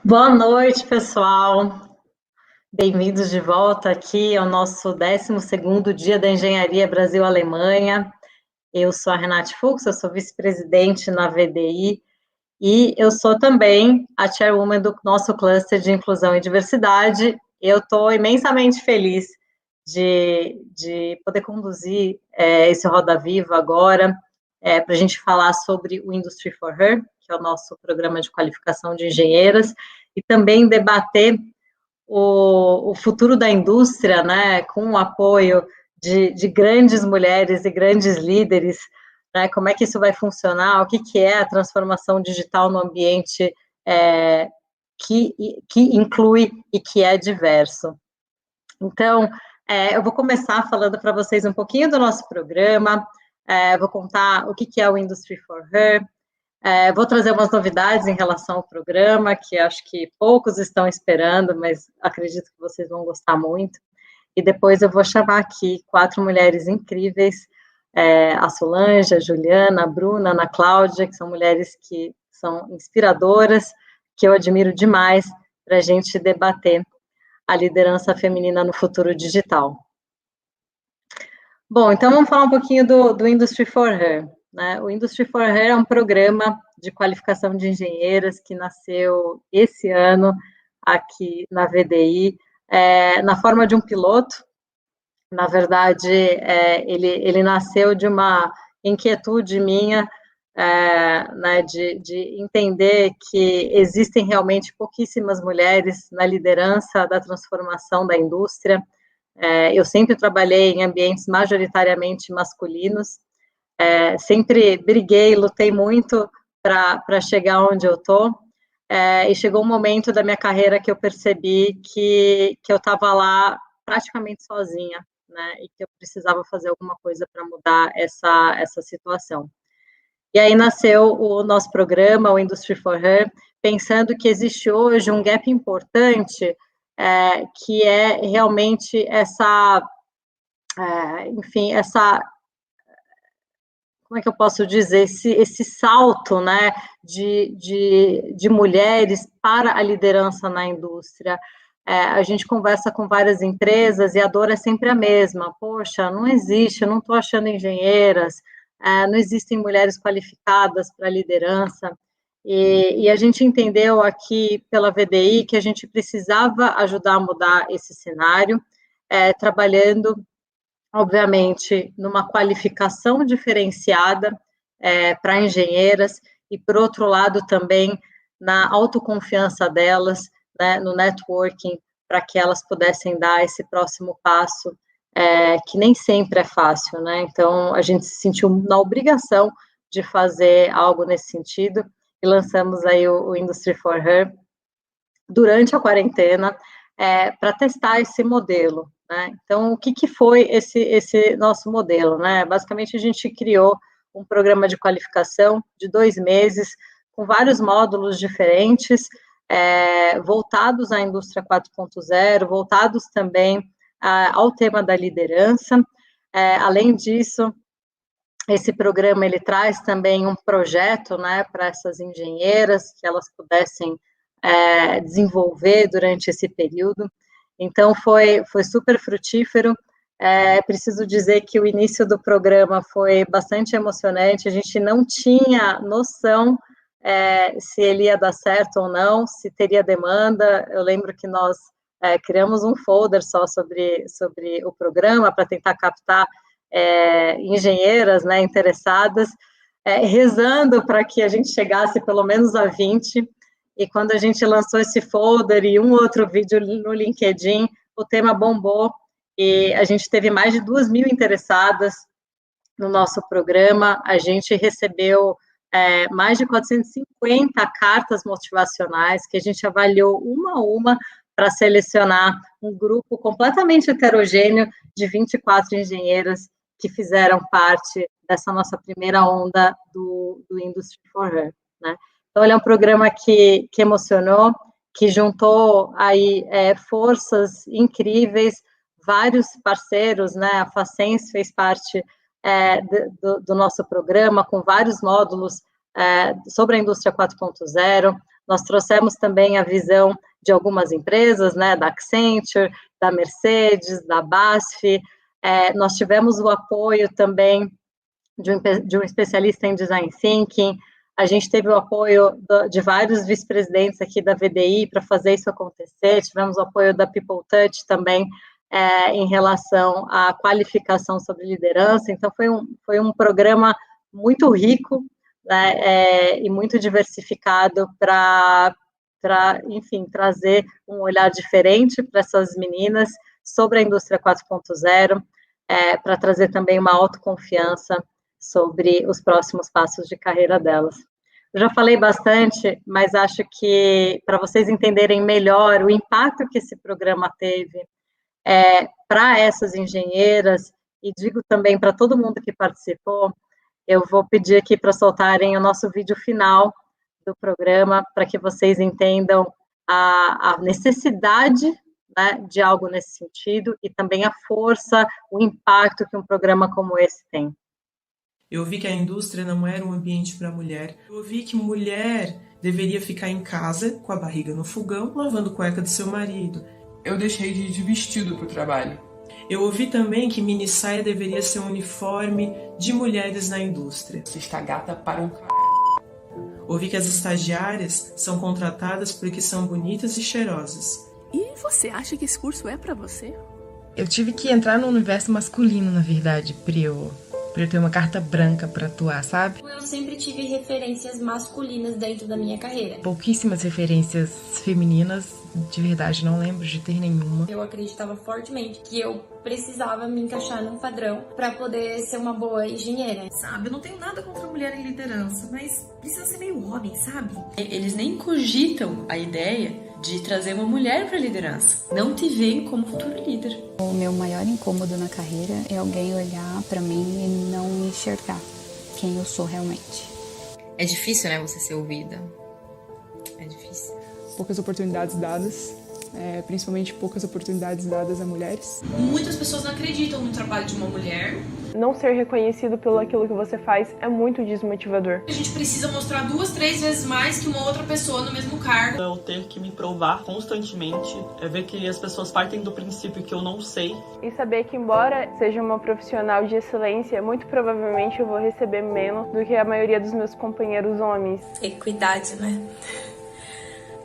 Boa noite, pessoal. Bem-vindos de volta aqui ao nosso 12º Dia da Engenharia Brasil-Alemanha. Eu sou a Renate Fux, eu sou vice-presidente na VDI e eu sou também a chairwoman do nosso cluster de inclusão e diversidade. Eu estou imensamente feliz de poder conduzir esse Roda Viva agora, para a gente falar sobre o Industry for Her, que é o nosso programa de qualificação de engenheiras, e também debater o futuro da indústria, né, com o apoio de grandes mulheres e grandes líderes, né, como é que isso vai funcionar, o que é a transformação digital no ambiente que inclui e que é diverso. Então, eu vou começar falando para vocês um pouquinho do nosso programa, vou contar o que é o Industry for Her, vou trazer umas novidades em relação ao programa, que acho que poucos estão esperando, mas acredito que vocês vão gostar muito. E depois eu vou chamar aqui 4 mulheres incríveis, a Solange, a Juliana, a Bruna, a Ana Cláudia, que são mulheres que são inspiradoras, que eu admiro demais, para a gente debater a liderança feminina no futuro digital. Bom, então vamos falar um pouquinho do Industry for Her. Né? O Industry for Her é um programa de qualificação de engenheiras que nasceu esse ano aqui na VDI, na forma de um piloto. Na verdade, ele nasceu de uma inquietude minha, né, de entender que existem realmente pouquíssimas mulheres na liderança da transformação da indústria. Eu sempre trabalhei em ambientes majoritariamente masculinos, sempre briguei, lutei muito para chegar onde eu estou, e chegou um momento da minha carreira que eu percebi que eu estava lá praticamente sozinha, né, e que eu precisava fazer alguma coisa para mudar essa situação. E aí nasceu o nosso programa, o Industry for Her, pensando que existe hoje um gap importante, que é realmente enfim, como é que eu posso dizer, esse salto, né, de mulheres para a liderança na indústria. A gente conversa com várias empresas e a dor é sempre a mesma. Poxa, não existe, eu não estou achando engenheiras, não existem mulheres qualificadas para a liderança. E a gente entendeu aqui pela VDI que a gente precisava ajudar a mudar esse cenário, trabalhando obviamente, numa qualificação diferenciada para engenheiras e, por outro lado, também na autoconfiança delas, né, no networking, para que elas pudessem dar esse próximo passo, que nem sempre é fácil, né? Então, a gente se sentiu na obrigação de fazer algo nesse sentido e lançamos aí o Industry for Her durante a quarentena, para testar esse modelo, né? Então, o que foi esse nosso modelo, né? Basicamente, a gente criou um programa de qualificação de 2 meses, com vários módulos diferentes, voltados à indústria 4.0, voltados também ao tema da liderança. Além disso, esse programa ele traz também um projeto, né, para essas engenheiras que elas pudessem desenvolver durante esse período. Então, foi super frutífero. Preciso dizer que o início do programa foi bastante emocionante, a gente não tinha noção se ele ia dar certo ou não, se teria demanda. Eu lembro que nós criamos um folder só sobre o programa para tentar captar engenheiras, né, interessadas, rezando para que a gente chegasse pelo menos a 20, e quando a gente lançou esse folder e um outro vídeo no LinkedIn, o tema bombou, e a gente teve mais de 2.000 interessadas no nosso programa. A gente recebeu mais de 450 cartas motivacionais, que a gente avaliou uma a uma para selecionar um grupo completamente heterogêneo de 24 engenheiras que fizeram parte dessa nossa primeira onda do Industry for Her, né? Então, ele é um programa que emocionou, que juntou aí forças incríveis, vários parceiros, né? A Facens fez parte do nosso programa, com vários módulos sobre a indústria 4.0. Nós trouxemos também a visão de algumas empresas, né, da Accenture, da Mercedes, da BASF. Nós tivemos o apoio também de um especialista em Design Thinking. A gente teve o apoio de vários vice-presidentes aqui da VDI para fazer isso acontecer. Tivemos o apoio da People Touch também, em relação à qualificação sobre liderança. Então, foi um programa muito rico, né, e muito diversificado para, enfim, trazer um olhar diferente para essas meninas sobre a indústria 4.0, para trazer também uma autoconfiança sobre os próximos passos de carreira delas. Eu já falei bastante, mas acho que, para vocês entenderem melhor o impacto que esse programa teve para essas engenheiras, e digo também para todo mundo que participou, eu vou pedir aqui para soltarem o nosso vídeo final do programa, para que vocês entendam a necessidade, né, de algo nesse sentido, e também a força, o impacto que um programa como esse tem. Eu vi que a indústria não era um ambiente para mulher. Eu vi que mulher deveria ficar em casa, com a barriga no fogão, lavando cueca do seu marido. Eu deixei de ir de vestido para o trabalho. Eu ouvi também que mini saia deveria ser um uniforme de mulheres na indústria. Você está gata para um c... Ouvi que as estagiárias são contratadas porque são bonitas e cheirosas. E você acha que esse curso é para você? Eu tive que entrar no universo masculino, na verdade, pra eu ter uma carta branca pra atuar, sabe? Eu sempre tive referências masculinas dentro da minha carreira. Pouquíssimas referências femininas, de verdade, não lembro de ter nenhuma. Eu acreditava fortemente que eu precisava me encaixar num padrão pra poder ser uma boa engenheira. Sabe, eu não tenho nada contra mulher em liderança, mas precisa ser meio homem, sabe? Eles nem cogitam a ideia de trazer uma mulher para a liderança. Não te veem como futuro líder. O meu maior incômodo na carreira é alguém olhar para mim e não enxergar quem eu sou realmente. É difícil, né, você ser ouvida. É difícil. Poucas oportunidades dadas, principalmente poucas oportunidades dadas a mulheres. Muitas pessoas não acreditam no trabalho de uma mulher. Não ser reconhecido pelo aquilo que você faz é muito desmotivador. A gente precisa mostrar 2, 3 vezes mais que uma outra pessoa no mesmo cargo. Eu tenho que me provar constantemente, ver que as pessoas partem do princípio que eu não sei. E saber que, embora seja uma profissional de excelência, muito provavelmente eu vou receber menos do que a maioria dos meus companheiros homens. Equidade, né?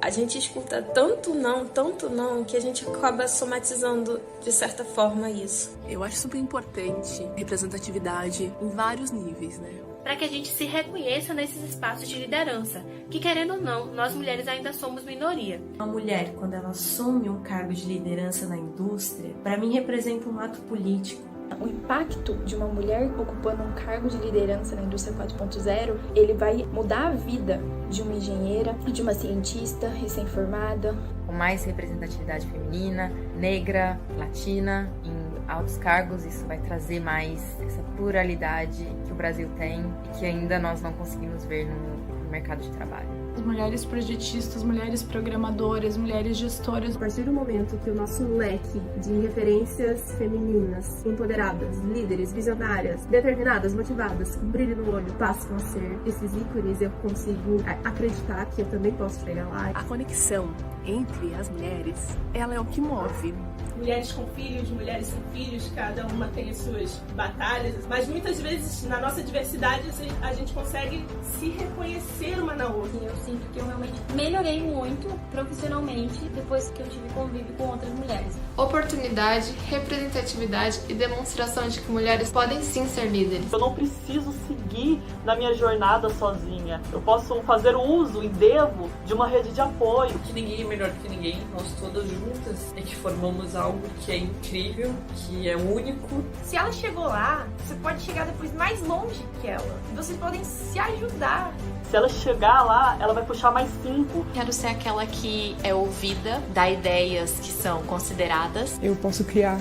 A gente escuta tanto não, que a gente acaba somatizando, de certa forma, isso. Eu acho super importante representatividade em vários níveis, né? Para que a gente se reconheça nesses espaços de liderança, que, querendo ou não, nós mulheres ainda somos minoria. Uma mulher, quando ela assume um cargo de liderança na indústria, para mim representa um ato político. O impacto de uma mulher ocupando um cargo de liderança na indústria 4.0, ele vai mudar a vida de uma engenheira, de uma cientista recém-formada. Com mais representatividade feminina, negra, latina, em altos cargos, isso vai trazer mais essa pluralidade que o Brasil tem e que ainda nós não conseguimos ver no mercado de trabalho. Mulheres projetistas, mulheres programadoras, mulheres gestoras. A partir do momento que o nosso leque de referências femininas, empoderadas, líderes, visionárias, determinadas, motivadas, com brilho no olho, passam a ser esses ícones, eu consigo acreditar que eu também posso chegar lá. A conexão entre as mulheres, ela é o que move. Mulheres com filhos, mulheres sem filhos, cada uma tem as suas batalhas, mas muitas vezes na nossa diversidade a gente consegue se reconhecer uma na outra. Eu sinto que eu realmente melhorei muito profissionalmente depois que eu tive convívio com outras mulheres. Oportunidade, representatividade e demonstração de que mulheres podem sim ser líderes. Eu não preciso seguir na minha jornada sozinha. Eu posso fazer uso e devo de uma rede de apoio. Que ninguém é melhor que ninguém, nós todas juntas é que formamos algo que é incrível, que é único. Se ela chegou lá, você pode chegar depois mais longe que ela. Vocês podem se ajudar. Se ela chegar lá, ela vai puxar mais 5. Quero ser aquela que é ouvida, dá ideias que são consideradas. Eu posso criar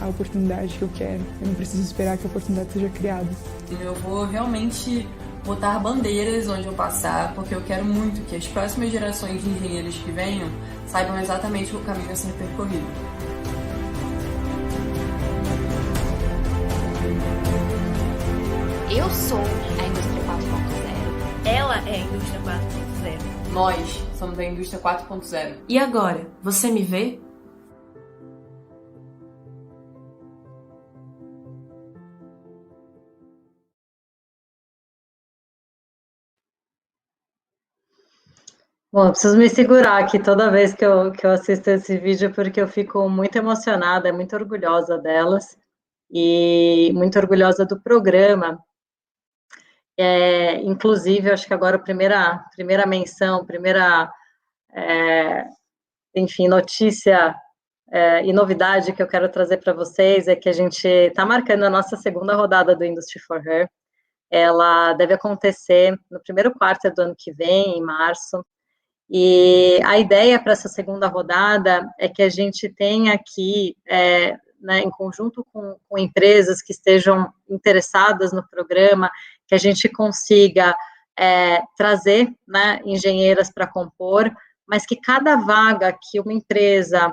a oportunidade que eu quero. Eu não preciso esperar que a oportunidade seja criada. Eu vou realmente botar bandeiras onde eu passar, porque eu quero muito que as próximas gerações de engenheiros que venham saibam exatamente o caminho a ser percorrido. Eu sou a indústria 4.0. Ela é a indústria 4.0. Nós somos a indústria 4.0. E agora, você me vê? Bom, eu preciso me segurar aqui toda vez que eu assisto esse vídeo, porque eu fico muito emocionada, muito orgulhosa delas e muito orgulhosa do programa. Inclusive, acho que agora a primeira menção, enfim, notícia e novidade que eu quero trazer para vocês é que a gente está marcando a nossa segunda rodada do Industry for Her. Ela deve acontecer no primeiro quarto do ano que vem, em março. E a ideia para essa segunda rodada é que a gente tenha aqui, né, em conjunto com empresas que estejam interessadas no programa, que a gente consiga trazer, né, engenheiras para compor, mas que cada vaga que uma empresa,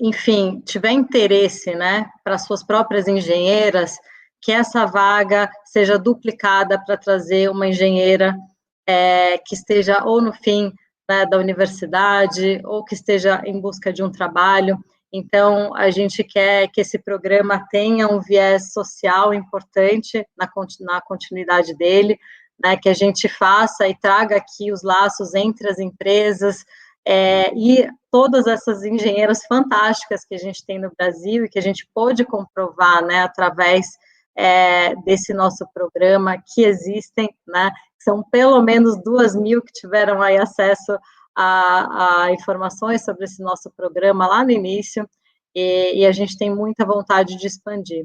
enfim, tiver interesse, né, para suas próprias engenheiras, que essa vaga seja duplicada para trazer uma engenheira que esteja ou no fim, né, da universidade, ou que esteja em busca de um trabalho. Então, a gente quer que esse programa tenha um viés social importante na continuidade dele, né, que a gente faça e traga aqui os laços entre as empresas e todas essas engenheiras fantásticas que a gente tem no Brasil e que a gente pôde comprovar, né, através desse nosso programa, que existem, né, são pelo menos 2.000 que tiveram aí acesso a informações sobre esse nosso programa lá no início, e a gente tem muita vontade de expandir.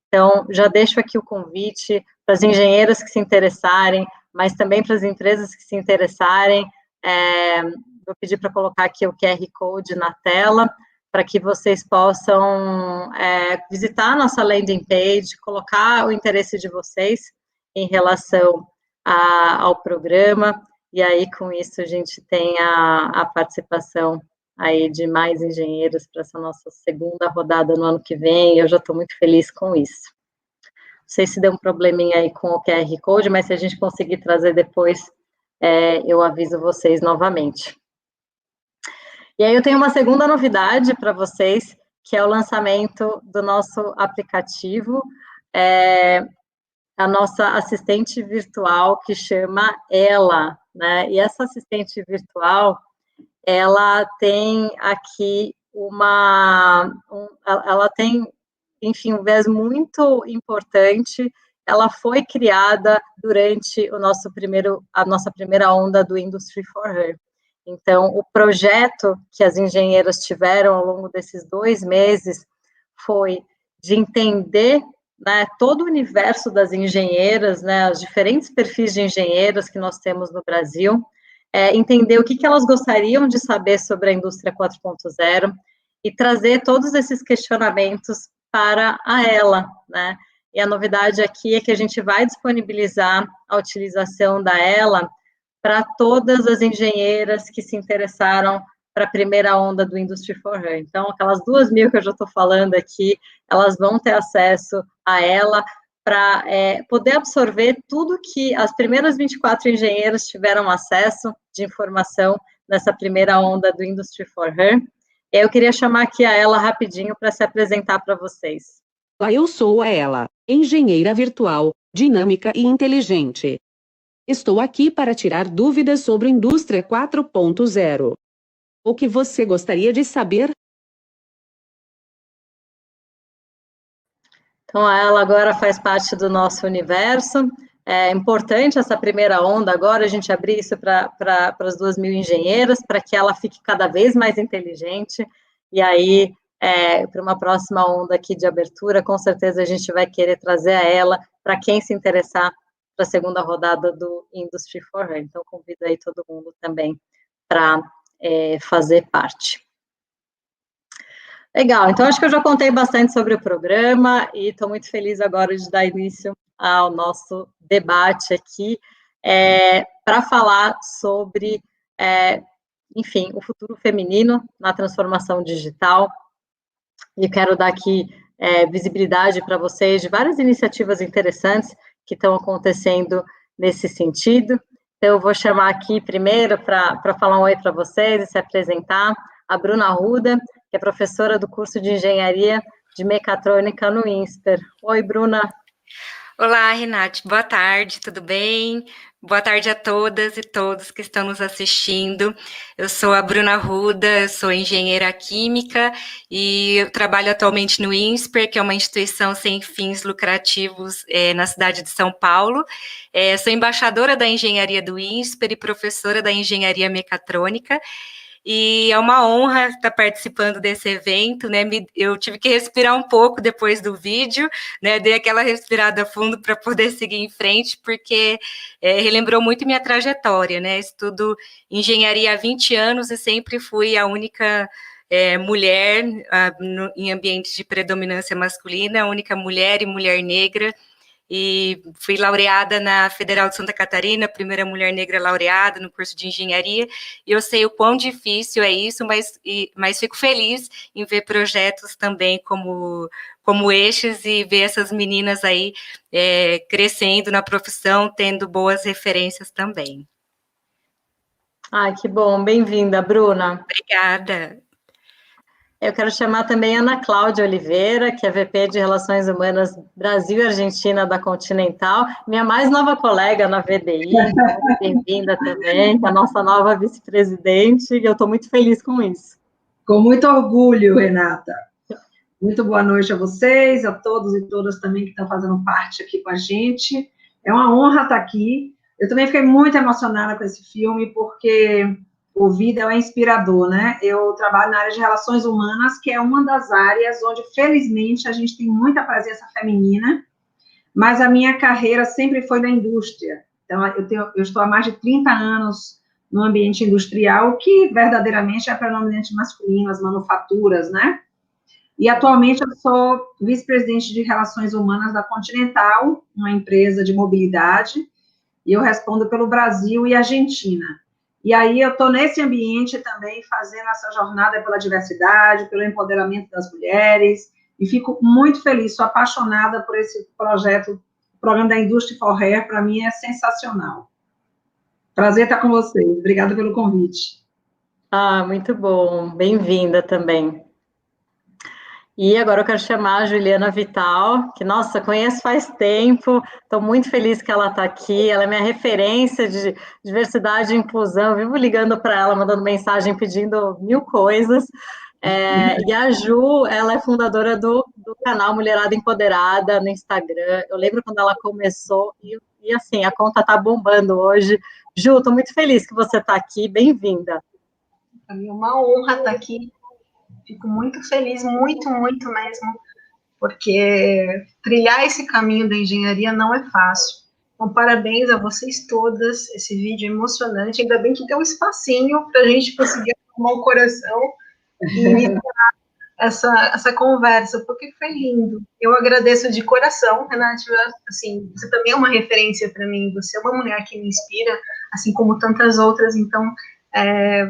Então, já deixo aqui o convite para as engenheiras que se interessarem, mas também para as empresas que se interessarem. Vou pedir para colocar aqui o QR Code na tela, para que vocês possam visitar a nossa landing page, colocar o interesse de vocês em relação ao programa, e aí com isso a gente tem a participação aí de mais engenheiros para essa nossa segunda rodada no ano que vem, e eu já estou muito feliz com isso. Não sei se deu um probleminha aí com o QR Code, mas se a gente conseguir trazer depois, eu aviso vocês novamente. E aí eu tenho uma segunda novidade para vocês, que é o lançamento do nosso aplicativo, a nossa assistente virtual, que chama Ela, né? E essa assistente virtual, ela tem aqui ela tem, enfim, um viés muito importante. Ela foi criada durante a nossa primeira onda do Industry for Her. Então, o projeto que as engenheiras tiveram ao longo desses 2 meses foi de entender, né, todo o universo das engenheiras, né, os diferentes perfis de engenheiras que nós temos no Brasil, entender o que elas gostariam de saber sobre a indústria 4.0 e trazer todos esses questionamentos para a Ela, né? E a novidade aqui é que a gente vai disponibilizar a utilização da Ela para todas as engenheiras que se interessaram para a primeira onda do Industry for Her. Então, aquelas 2.000 que eu já estou falando aqui, elas vão ter acesso a Ela para poder absorver tudo que as primeiras 24 engenheiras tiveram acesso de informação nessa primeira onda do Industry for Her. Eu queria chamar aqui a Ela rapidinho para se apresentar para vocês. Eu sou a Ela, engenheira virtual, dinâmica e inteligente. Estou aqui para tirar dúvidas sobre a indústria 4.0. O que você gostaria de saber? Então, ela agora faz parte do nosso universo. É importante essa primeira onda agora, a gente abrir isso para as 2.000 engenheiras, para que ela fique cada vez mais inteligente, e aí, para uma próxima onda aqui de abertura, com certeza a gente vai querer trazer a ela, para quem se interessar, para a segunda rodada do Industry for Her. Então, convido aí todo mundo também para fazer parte. Legal, então acho que eu já contei bastante sobre o programa e estou muito feliz agora de dar início ao nosso debate aqui para falar sobre, enfim, o futuro feminino na transformação digital. E quero dar aqui visibilidade para vocês de várias iniciativas interessantes que estão acontecendo nesse sentido. Então, eu vou chamar aqui primeiro para falar um oi para vocês e se apresentar, a Bruna Arruda, que é professora do curso de Engenharia de Mecatrônica no INSPER. Oi, Bruna. Olá, Renate. Boa tarde, tudo bem? Boa tarde a todas e todos que estão nos assistindo. Eu sou a Bruna Arruda, eu sou engenheira química e eu trabalho atualmente no INSPER, que é uma instituição sem fins lucrativos na cidade de São Paulo. Sou embaixadora da engenharia do INSPER e professora da engenharia mecatrônica. E é uma honra estar participando desse evento, né? Eu tive que respirar um pouco depois do vídeo, né? Dei aquela respirada fundo para poder seguir em frente, porque relembrou muito minha trajetória, né? Estudo engenharia há 20 anos e sempre fui a única mulher em ambientes de predominância masculina, a única mulher e mulher negra. E fui laureada na Federal de Santa Catarina, primeira mulher negra laureada no curso de engenharia, e eu sei o quão difícil é isso, mas fico feliz em ver projetos também como estes e ver essas meninas aí crescendo na profissão, tendo boas referências também. Ai, que bom, bem-vinda, Bruna. Obrigada. Eu quero chamar também a Ana Cláudia Oliveira, que é VP de Relações Humanas Brasil e Argentina da Continental, minha mais nova colega na VDI, bem-vinda também, a nossa nova vice-presidente, e eu estou muito feliz com isso. Com muito orgulho, Renata. Muito boa noite a vocês, a todos e todas também que estão fazendo parte aqui com a gente. É uma honra estar aqui. Eu também fiquei muito emocionada com esse filme, porque o vídeo é inspirador, né? Eu trabalho na área de relações humanas, que é uma das áreas onde, felizmente, a gente tem muita presença feminina, mas a minha carreira sempre foi na indústria. Então, eu estou há mais de 30 anos no ambiente industrial, que verdadeiramente é predominante masculino, as manufaturas, né? E, atualmente, eu sou vice-presidente de relações humanas da Continental, uma empresa de mobilidade, e eu respondo pelo Brasil e Argentina. E aí eu estou nesse ambiente também fazendo essa jornada pela diversidade, pelo empoderamento das mulheres, e fico muito feliz, sou apaixonada por esse projeto, o programa da Industry for Her, para mim é sensacional. Prazer estar com vocês, obrigada pelo convite. Ah, muito bom, bem-vinda também. E agora eu quero chamar a Juliana Vital, que, nossa, conheço faz tempo, estou muito feliz que ela está aqui, ela é minha referência de diversidade e inclusão, vivo ligando para ela, mandando mensagem, pedindo 1000 coisas, e a Ju, ela é fundadora do canal Mulherada Empoderada no Instagram, eu lembro quando ela começou, e assim, a conta está bombando hoje. Ju, estou muito feliz que você está aqui, bem-vinda. Para mim é uma honra estar aqui. Fico muito feliz, muito mesmo, porque trilhar esse caminho da engenharia não é fácil. Então, parabéns a vocês todas, esse vídeo é emocionante, ainda bem que tem um espacinho para a gente conseguir acalmar o coração e essa conversa, porque foi lindo. Eu agradeço de coração, Renata, assim, você também é uma referência para mim, você é uma mulher que me inspira, assim como tantas outras, então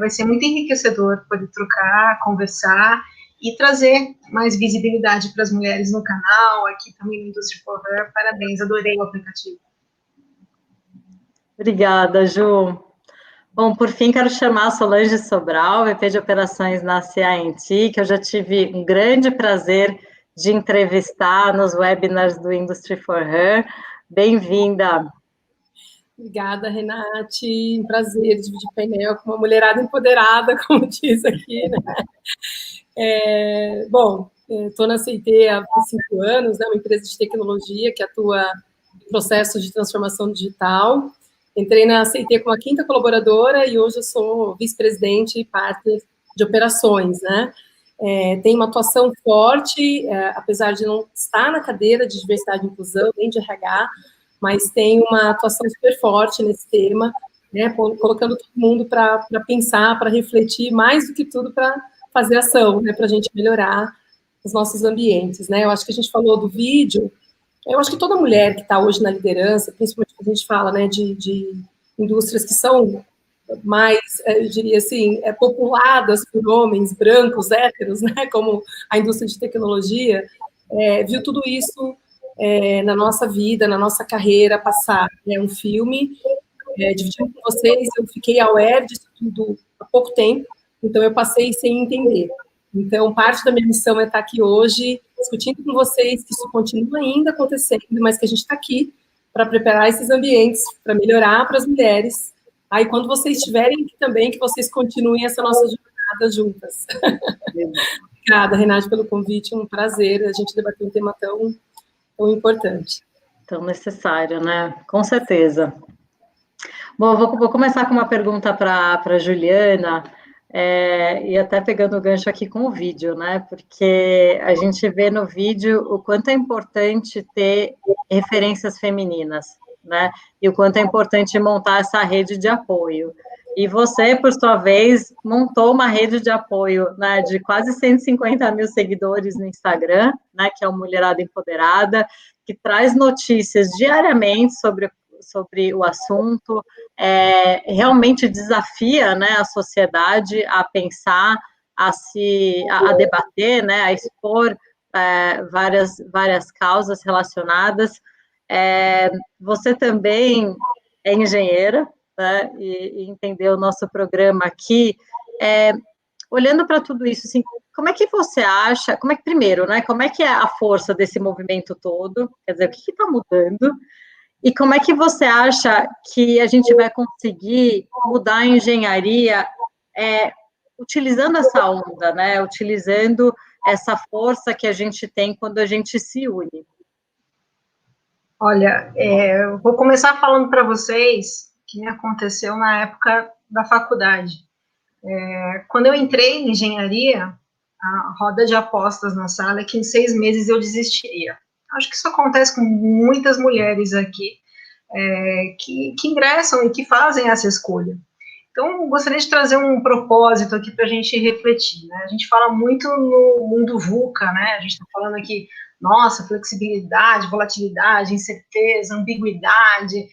vai ser muito enriquecedor poder trocar, conversar e trazer mais visibilidade para as mulheres no canal, aqui também no Industry for Her. Parabéns, adorei o aplicativo. Obrigada, Ju. Bom, por fim, quero chamar a Solange Sobral, VP de Operações na CA&T, que eu já tive um grande prazer de entrevistar nos webinars do Industry for Her. Bem-vinda. Obrigada, Renate, um prazer dividir painel com uma mulherada empoderada, como diz aqui, né? Bom, estou na CIT há 5 anos, né, uma empresa de tecnologia que atua em processos de transformação digital. Entrei na CIT como a 5ª colaboradora e hoje eu sou vice-presidente e partner de operações, né? Tem uma atuação forte, apesar de não estar na cadeira de diversidade e inclusão, nem de RH, mas tem uma atuação super forte nesse tema, né, colocando todo mundo para pensar, para refletir, mais do que tudo para fazer ação, né, para a gente melhorar os nossos ambientes, né. Eu acho que a gente falou do vídeo, eu acho que toda mulher que está hoje na liderança, principalmente quando a gente fala, né, de indústrias que são mais, eu diria assim, populadas por homens brancos, héteros, né, como a indústria de tecnologia, viu tudo isso na nossa vida, na nossa carreira, passar um filme, dividindo com vocês. Eu fiquei aware disso tudo há pouco tempo, então eu passei sem entender. Então, parte da minha missão é estar aqui hoje, discutindo com vocês que isso continua ainda acontecendo, mas que a gente está aqui para preparar esses ambientes, para melhorar para as mulheres. Aí, quando vocês estiverem aqui também, que vocês continuem essa nossa jornada juntas. Obrigada, Renate, pelo convite, um prazer a gente debater um tema tão importante. Tão necessário, né? Com certeza. Bom, eu vou começar com uma pergunta para a Juliana, e até pegando o gancho aqui com o vídeo, né? Porque a gente vê no vídeo o quanto é importante ter referências femininas, né? E o quanto é importante montar essa rede de apoio. E você, por sua vez, montou uma rede de apoio, né, de quase 150 mil seguidores no Instagram, né, que é o Mulherada Empoderada, que traz notícias diariamente sobre o assunto, realmente desafia, né, a sociedade a pensar, a debater, né, a expor várias causas relacionadas. Você também é engenheira, né, e entender o nosso programa aqui, olhando para tudo isso, assim, como é que você acha, primeiro, né, como é que é a força desse movimento todo, quer dizer, o que está mudando, e como é que você acha que a gente vai conseguir mudar a engenharia utilizando essa onda, né, utilizando essa força que a gente tem quando a gente se une? Olha, eu vou começar falando para vocês que me aconteceu na época da faculdade. Quando eu entrei em engenharia, a roda de apostas na sala é que em 6 meses eu desistiria. Acho que isso acontece com muitas mulheres aqui, que ingressam e que fazem essa escolha. Então, eu gostaria de trazer um propósito aqui para a gente refletir, né? A gente fala muito no mundo VUCA, né? A gente está falando aqui, nossa, flexibilidade, volatilidade, incerteza, ambiguidade,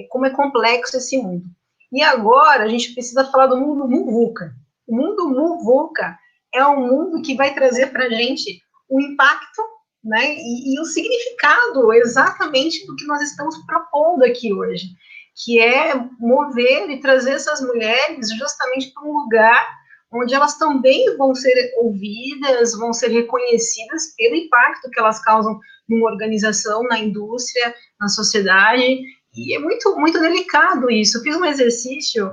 como é complexo esse mundo. E agora a gente precisa falar do mundo MUVUCA. O mundo MUVUCA é um mundo que vai trazer para a gente o impacto, né, e o significado exatamente do que nós estamos propondo aqui hoje, que é mover e trazer essas mulheres justamente para um lugar onde elas também vão ser ouvidas, vão ser reconhecidas pelo impacto que elas causam numa organização, na indústria, na sociedade. E é muito, muito delicado isso. Eu fiz um exercício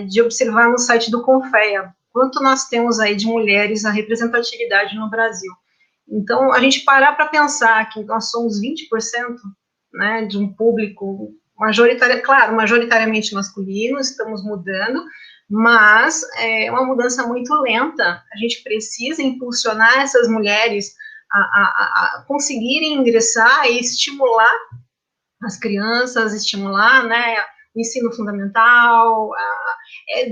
de observar no site do Confea quanto nós temos aí de mulheres na representatividade no Brasil. Então, a gente parar para pensar que nós somos 20%, né, de um público majoritariamente masculino, estamos mudando, mas é uma mudança muito lenta. A gente precisa impulsionar essas mulheres a conseguirem ingressar e estimular as crianças, estimular, né, o ensino fundamental,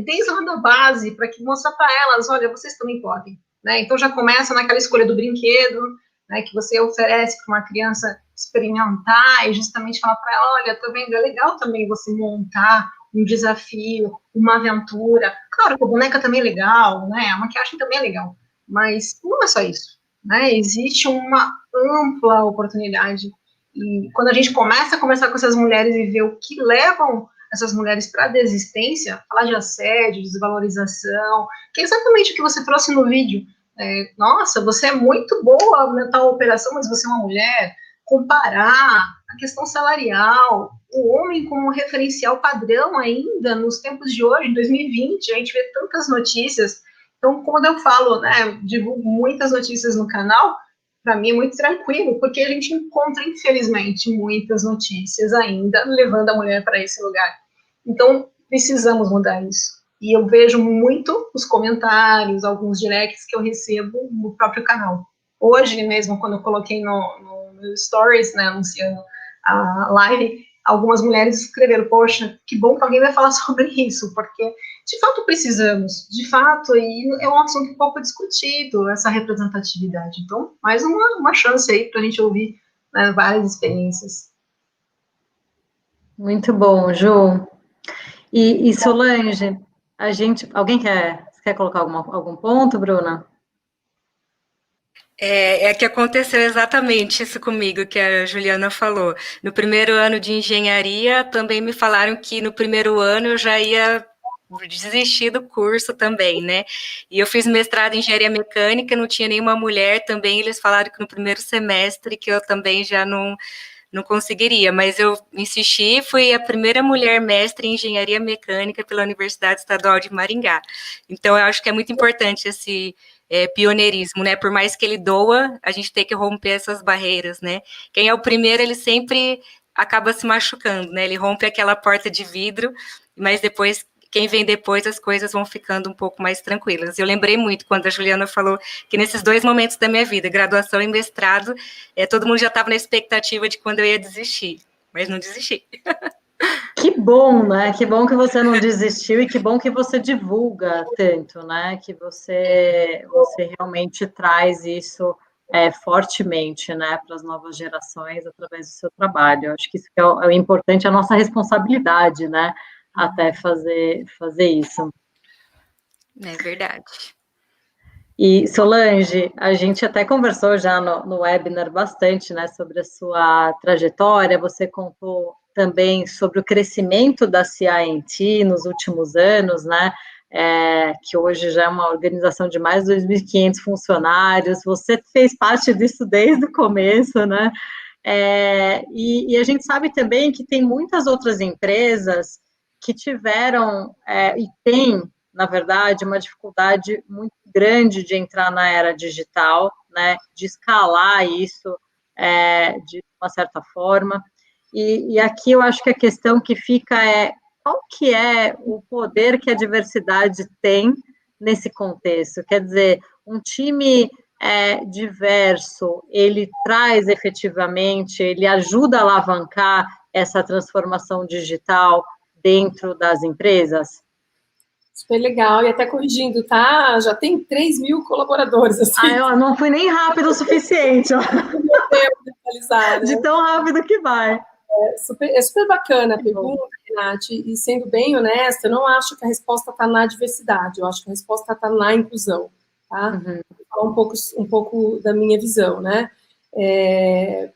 desde lá da base, para mostrar para elas, olha, vocês também podem, né? Então já começa naquela escolha do brinquedo, né, que você oferece para uma criança experimentar e justamente falar para ela, olha, tá vendo, é legal também você montar um desafio, uma aventura. Claro que a boneca também é legal, né, a maquiagem também é legal, mas não é só isso, né? Existe uma ampla oportunidade. E quando a gente começa a conversar com essas mulheres e ver o que levam essas mulheres para a desistência, falar de assédio, desvalorização, que é exatamente o que você trouxe no vídeo. Nossa, você é muito boa na tal operação, mas você é uma mulher. Comparar a questão salarial, o homem como referencial padrão ainda nos tempos de hoje, em 2020, a gente vê tantas notícias. Então, quando eu falo, né, divulgo muitas notícias no canal, para mim é muito tranquilo, porque a gente encontra, infelizmente, muitas notícias ainda levando a mulher para esse lugar. Então, precisamos mudar isso. E eu vejo muito os comentários, alguns directs que eu recebo no próprio canal. Hoje mesmo, quando eu coloquei no Stories, né, anunciando a live, algumas mulheres escreveram, poxa, que bom que alguém vai falar sobre isso, porque de fato precisamos, de fato, e é um assunto pouco discutido, essa representatividade. Então, mais uma chance aí para a gente ouvir, né, várias experiências. Muito bom, Ju. E Solange, alguém quer colocar algum ponto, Bruna? É que aconteceu exatamente isso comigo, que a Juliana falou. No primeiro ano de engenharia, também me falaram que no primeiro ano eu já ia desistir do curso também, né? E eu fiz mestrado em engenharia mecânica, não tinha nenhuma mulher também, eles falaram que no primeiro semestre que eu também já não conseguiria, mas eu insisti, fui a primeira mulher mestre em engenharia mecânica pela Universidade Estadual de Maringá. Então, eu acho que é muito importante esse pioneirismo, né? Por mais que ele doa, a gente tem que romper essas barreiras, né? Quem é o primeiro, ele sempre acaba se machucando, né? Ele rompe aquela porta de vidro, mas depois, quem vem depois, as coisas vão ficando um pouco mais tranquilas. Eu lembrei muito quando a Juliana falou que nesses 2 momentos da minha vida, graduação e mestrado, todo mundo já estava na expectativa de quando eu ia desistir, mas não desisti. Que bom, né? Que bom que você não desistiu e que bom que você divulga tanto, né? Que você realmente traz isso fortemente, né, para as novas gerações através do seu trabalho. Eu acho que isso é o importante, a nossa responsabilidade, né? Até fazer isso. É verdade. E, Solange, a gente até conversou já no webinar bastante, né, sobre a sua trajetória, você contou também sobre o crescimento da CI&T nos últimos anos, né, que hoje já é uma organização de mais de 2.500 funcionários, você fez parte disso desde o começo, né, e a gente sabe também que tem muitas outras empresas que tiveram e têm, na verdade, uma dificuldade muito grande de entrar na era digital, né, de escalar isso de uma certa forma. E aqui eu acho que a questão que fica qual que é o poder que a diversidade tem nesse contexto? Quer dizer, um time diverso, ele traz efetivamente, ele ajuda a alavancar essa transformação digital dentro das empresas? Super legal, e até corrigindo, tá? Já tem 3.000 colaboradores. Assim. Eu não fui nem rápido o suficiente. Ó. De tão rápido que vai. É super bacana a pergunta, Renate, e sendo bem honesta, eu não acho que a resposta está na diversidade, eu acho que a resposta está na inclusão, tá? Vou falar um pouco da minha visão, né? E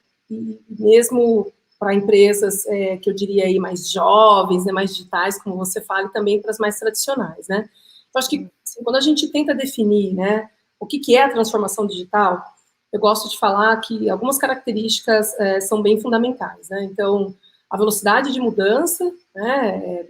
mesmo para empresas que eu diria aí mais jovens, né, mais digitais, como você fala, e também para as mais tradicionais, né? Eu acho que assim, quando a gente tenta definir, né, o que é a transformação digital, eu gosto de falar que algumas características são bem fundamentais, né? Então, a velocidade de mudança, né,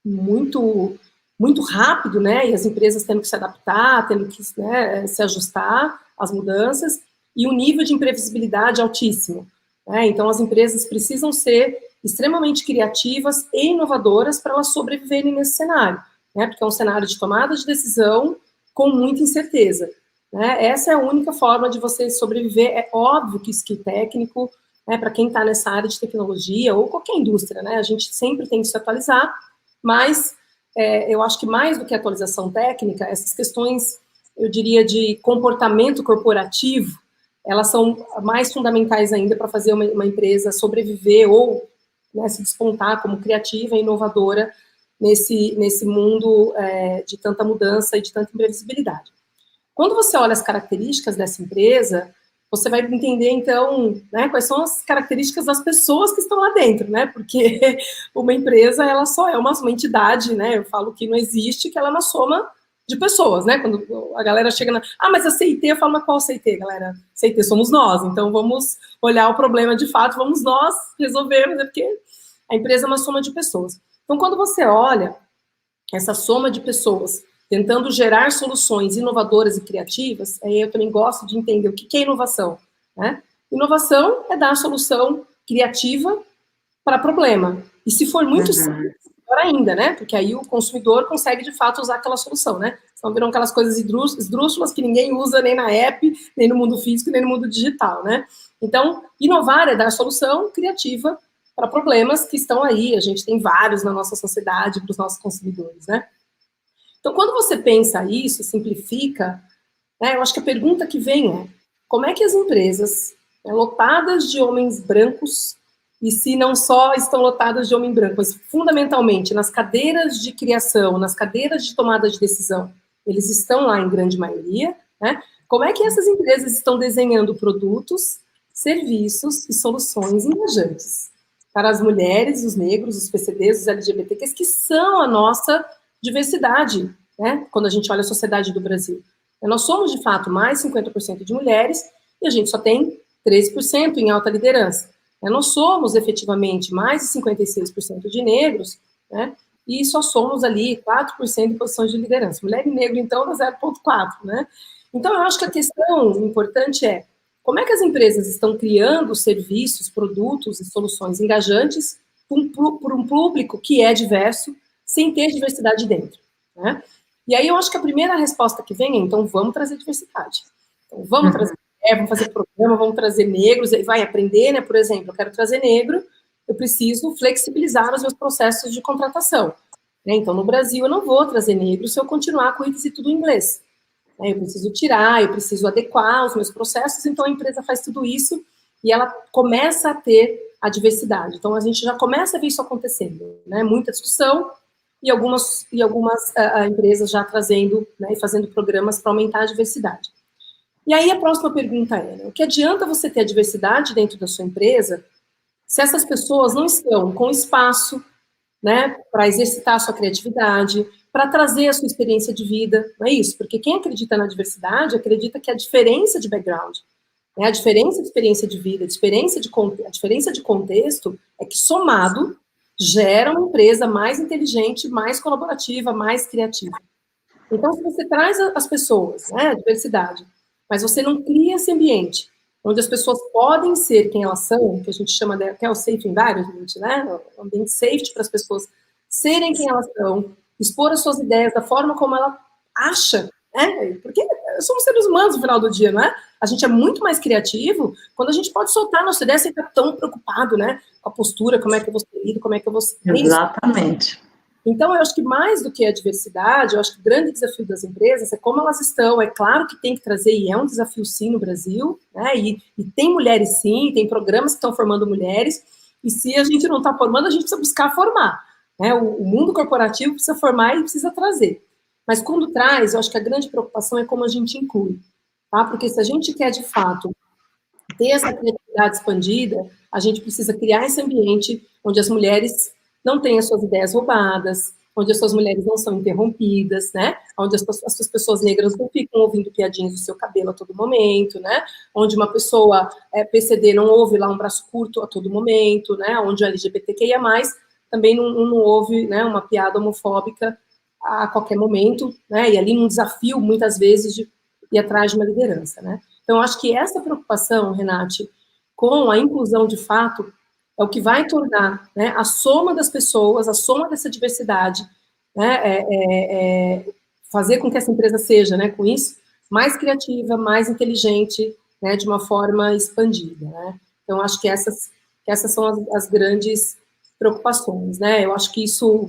muito, muito rápido, né? E as empresas tendo que se adaptar, tendo que se ajustar às mudanças, e o nível de imprevisibilidade altíssimo. Né? Então, as empresas precisam ser extremamente criativas e inovadoras para elas sobreviverem nesse cenário, né? Porque é um cenário de tomada de decisão com muita incerteza. Né? Essa é a única forma de você sobreviver. É óbvio que skill técnico, né, para quem está nessa área de tecnologia ou qualquer indústria, né, a gente sempre tem que se atualizar, mas eu acho que mais do que atualização técnica, essas questões, eu diria, de comportamento corporativo, elas são mais fundamentais ainda para fazer uma empresa sobreviver ou, né, se despontar como criativa e inovadora nesse mundo de tanta mudança e de tanta imprevisibilidade. Quando você olha as características dessa empresa, você vai entender, então, né, quais são as características das pessoas que estão lá dentro, né, porque uma empresa, ela só é uma entidade, né, eu falo que não existe, que ela é uma soma de pessoas, né, quando a galera chega mas a CIT, eu falo, mas qual CIT, galera? CIT somos nós, então vamos olhar o problema de fato, vamos nós resolver, né, porque a empresa é uma soma de pessoas. Então, quando você olha essa soma de pessoas tentando gerar soluções inovadoras e criativas, aí eu também gosto de entender o que é inovação, né? Inovação é dar a solução criativa para problema. E se for muito simples, melhor ainda, né? Porque aí o consumidor consegue, de fato, usar aquela solução, né? Então, viram aquelas coisas esdrúxulas que ninguém usa nem na app, nem no mundo físico, nem no mundo digital, né? Então, inovar é dar solução criativa para problemas que estão aí. A gente tem vários na nossa sociedade, para os nossos consumidores, né? Então, quando você pensa isso, simplifica, né, eu acho que a pergunta que vem é, como é que as empresas, né, lotadas de homens brancos, e se não só estão lotadas de homem branco, mas fundamentalmente nas cadeiras de criação, nas cadeiras de tomada de decisão, eles estão lá em grande maioria, né? Como é que essas empresas estão desenhando produtos, serviços e soluções engajantes para as mulheres, os negros, os PCDs, os LGBTQs, que são a nossa diversidade, né? Quando a gente olha a sociedade do Brasil. Nós somos, de fato, mais 50% de mulheres e a gente só tem 13% em alta liderança. Nós somos, efetivamente, mais de 56% de negros, né? E só somos ali 4% em posições de liderança. Mulher e negro, então, dá 0,4%, né? Então, eu acho que a questão importante é como é que as empresas estão criando serviços, produtos e soluções engajantes por um público que é diverso, sem ter diversidade dentro, né? E aí eu acho que a primeira resposta que vem é, então, vamos trazer diversidade. Então, vamos trazer mulher, vamos fazer programa, vamos trazer negros, e vai aprender, né? Por exemplo, eu quero trazer negro, eu preciso flexibilizar os meus processos de contratação. Né? Então, no Brasil, eu não vou trazer negro se eu continuar com o índice tudo em inglês. Né? Eu preciso tirar, eu preciso adequar os meus processos, então a empresa faz tudo isso e ela começa a ter a diversidade. Então, a gente já começa a ver isso acontecendo. Né? Muita discussão e algumas empresas já trazendo, né, e fazendo programas para aumentar a diversidade. E aí a próxima pergunta é, né, o que adianta você ter a diversidade dentro da sua empresa se essas pessoas não estão com espaço, né, para exercitar a sua criatividade, para trazer a sua experiência de vida, não é isso? Porque quem acredita na diversidade acredita que a diferença de background, né, a diferença de experiência de vida, a diferença de contexto é que somado gera uma empresa mais inteligente, mais colaborativa, mais criativa. Então, se você traz as pessoas, né, a diversidade, mas você não cria esse ambiente onde as pessoas podem ser quem elas são, que a gente chama de, que é o safe environment, né, o ambiente safety para as pessoas serem quem elas são, expor as suas ideias da forma como ela acha, né, porque somos seres humanos no final do dia, não é? A gente é muito mais criativo quando a gente pode soltar nossa ideia sem estar tão preocupado, né, com a postura, como é que eu vou ser lido, como é que eu vou ser... Exatamente. Então, eu acho que mais do que a diversidade, eu acho que o grande desafio das empresas é como elas estão. É claro que tem que trazer, e é um desafio sim no Brasil, né? E tem mulheres sim, tem programas que estão formando mulheres, e se a gente não está formando, a gente precisa buscar formar. Né? O mundo corporativo precisa formar e precisa trazer. Mas quando traz, eu acho que a grande preocupação é como a gente inclui. Tá? Porque se a gente quer, de fato, ter essa criatividade expandida, a gente precisa criar esse ambiente onde as mulheres não tem as suas ideias roubadas, onde as suas mulheres não são interrompidas, né? Onde as suas pessoas negras não ficam ouvindo piadinhas do seu cabelo a todo momento, né? Onde uma pessoa PCD não ouve lá um braço curto a todo momento, né? Onde o LGBTQIA+, também não ouve, né, uma piada homofóbica a qualquer momento, né? E ali um desafio, muitas vezes, de ir atrás de uma liderança, né? Então, acho que essa preocupação, Renate, com a inclusão de fato, é o que vai tornar, né, a soma das pessoas, a soma dessa diversidade, né, fazer com que essa empresa seja, né, com isso, mais criativa, mais inteligente, né, de uma forma expandida, né? Então, acho que essas são as grandes preocupações, né? Eu acho que isso,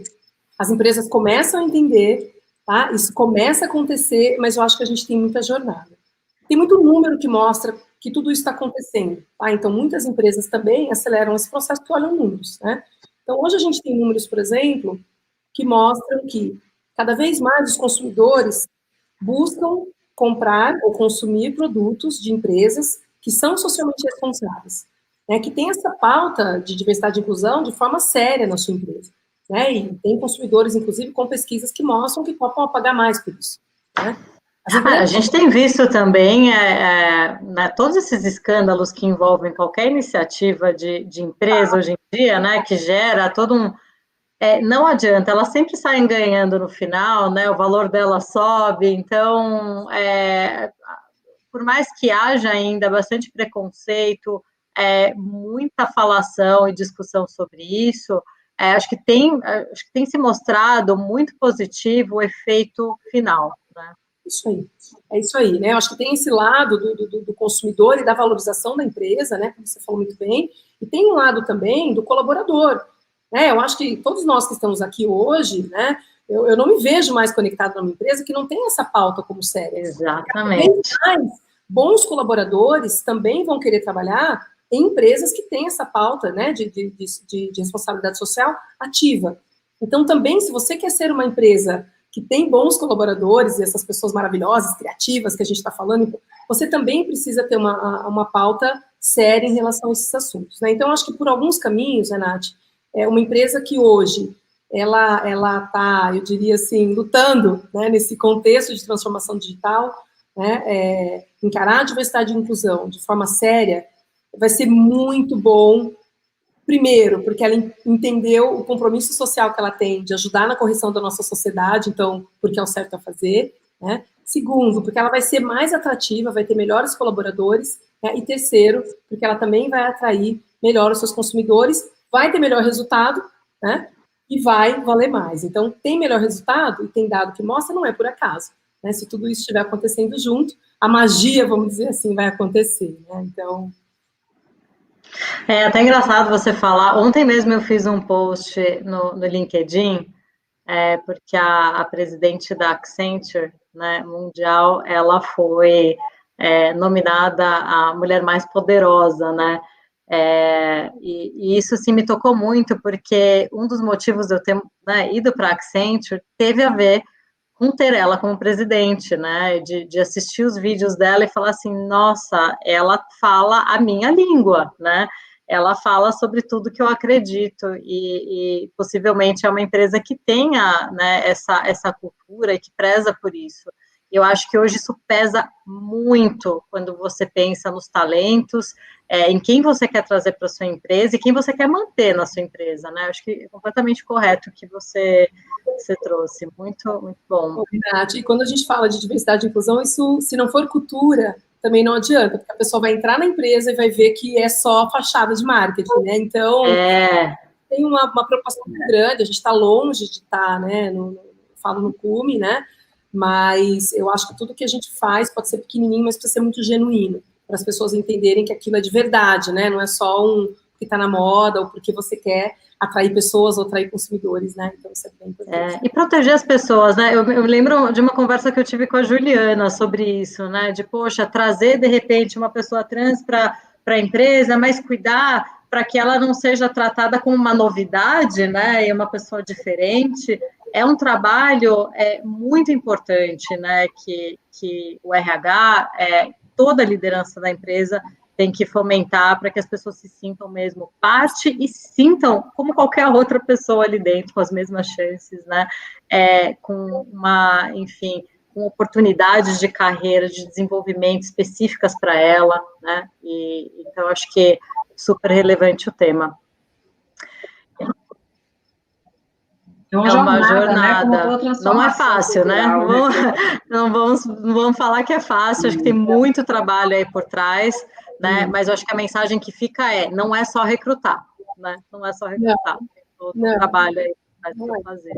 as empresas começam a entender, tá? Isso começa a acontecer, mas eu acho que a gente tem muita jornada. Tem muito número que mostra que tudo isso está acontecendo, tá? Então, muitas empresas também aceleram esse processo que olham números, né? Então, hoje a gente tem números, por exemplo, que mostram que cada vez mais os consumidores buscam comprar ou consumir produtos de empresas que são socialmente responsáveis, né? Que tem essa pauta de diversidade e inclusão de forma séria na sua empresa, né? E tem consumidores, inclusive, com pesquisas que mostram que topam pagar mais por isso, né? A gente tem visto também né, todos esses escândalos que envolvem qualquer iniciativa de empresa hoje em dia, né, que gera todo um... não adianta, elas sempre saem ganhando no final, né, o valor dela sobe, então, por mais que haja ainda bastante preconceito, muita falação e discussão sobre isso, acho que tem se mostrado muito positivo o efeito final, né? Isso aí, é isso aí, né? Eu acho que tem esse lado do consumidor e da valorização da empresa, né? Como você falou muito bem, e tem um lado também do colaborador, né? Eu acho que todos nós que estamos aqui hoje, né? Eu não me vejo mais conectado numa empresa que não tem essa pauta como séria. Exatamente. Mas bons colaboradores também vão querer trabalhar em empresas que têm essa pauta, né? De responsabilidade social ativa. Então, também, se você quer ser uma empresa que tem bons colaboradores, e essas pessoas maravilhosas, criativas que a gente está falando, você também precisa ter uma pauta séria em relação a esses assuntos, né? Então, acho que por alguns caminhos, Renate, é uma empresa que hoje ela está, eu diria assim, lutando, né, nesse contexto de transformação digital, né, encarar a diversidade e inclusão de forma séria, vai ser muito bom. Primeiro, porque ela entendeu o compromisso social que ela tem de ajudar na correção da nossa sociedade, então, porque é o certo a fazer, né? Segundo, porque ela vai ser mais atrativa, vai ter melhores colaboradores, né? E terceiro, porque ela também vai atrair melhor os seus consumidores, vai ter melhor resultado, né? E vai valer mais. Então, tem melhor resultado, e tem dado que mostra, não é por acaso, né? Se tudo isso estiver acontecendo junto, a magia, vamos dizer assim, vai acontecer, né? Então... É até engraçado você falar. Ontem mesmo eu fiz um post no LinkedIn, porque a presidente da Accenture, né, mundial, ela foi nominada a mulher mais poderosa, né? E isso sim me tocou muito, porque um dos motivos de eu ter, né, ido para a Accenture teve a ver com ter ela como presidente, né, de assistir os vídeos dela e falar assim, nossa, ela fala a minha língua, né, ela fala sobre tudo que eu acredito, e possivelmente é uma empresa que tenha, né, essa cultura e que preza por isso. Eu acho que hoje isso pesa muito quando você pensa nos talentos, em quem você quer trazer para a sua empresa e quem você quer manter na sua empresa, né? Eu acho que é completamente correto o que você trouxe. Muito, muito bom. Renate, e quando a gente fala de diversidade e inclusão, isso, se não for cultura, também não adianta, porque a pessoa vai entrar na empresa e vai ver que é só fachada de marketing, né? Então, tem uma preocupação muito grande, a gente está longe de estar, né? Falo no cume, né? Mas eu acho que tudo que a gente faz pode ser pequenininho, mas precisa ser muito genuíno, para as pessoas entenderem que aquilo é de verdade, né? Não é só que está na moda ou porque você quer atrair pessoas ou atrair consumidores, né? Então, isso é bem importante. E proteger as pessoas, né? Eu lembro de uma conversa que eu tive com a Juliana sobre isso, né? De, poxa, trazer, de repente, uma pessoa trans para a empresa, mas cuidar para que ela não seja tratada como uma novidade, né? E uma pessoa diferente. É um trabalho muito importante, né? Que o RH, toda a liderança da empresa tem que fomentar para que as pessoas se sintam mesmo parte e se sintam como qualquer outra pessoa ali dentro, com as mesmas chances, né? Com com oportunidades de carreira, de desenvolvimento específicas para ela, né? Então, acho que é super relevante o tema. É uma jornada. Né? Não é fácil, cultural, né? Não vamos falar que é fácil, acho que tem muito trabalho aí por trás, né? Mas eu acho que a mensagem que fica não é só recrutar, né? Não é só recrutar, tem todo o trabalho aí para fazer.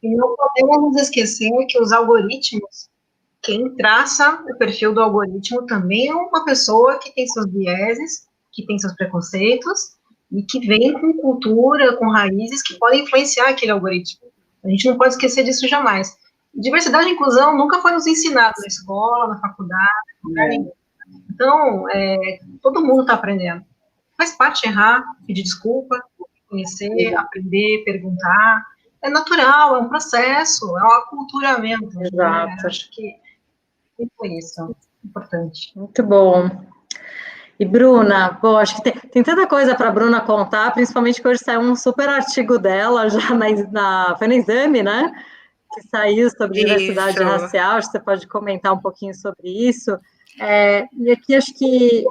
E não podemos nos esquecer que os algoritmos, quem traça o perfil do algoritmo também é uma pessoa que tem seus vieses, que tem seus preconceitos, e que vem com cultura, com raízes que podem influenciar aquele algoritmo. A gente não pode esquecer disso jamais. Diversidade e inclusão nunca foi nos ensinado na escola, na faculdade, Então, todo mundo está aprendendo. Faz parte errar, pedir desculpa, conhecer, aprender, perguntar. É natural, é um processo, é um aculturamento. Exato. Né? Acho que é isso, importante. Muito bom. E Bruna, acho que tem tanta coisa para a Bruna contar, principalmente que hoje saiu um super artigo dela, já foi na Exame, né? Que saiu sobre diversidade racial, acho que você pode comentar um pouquinho sobre isso. E aqui acho que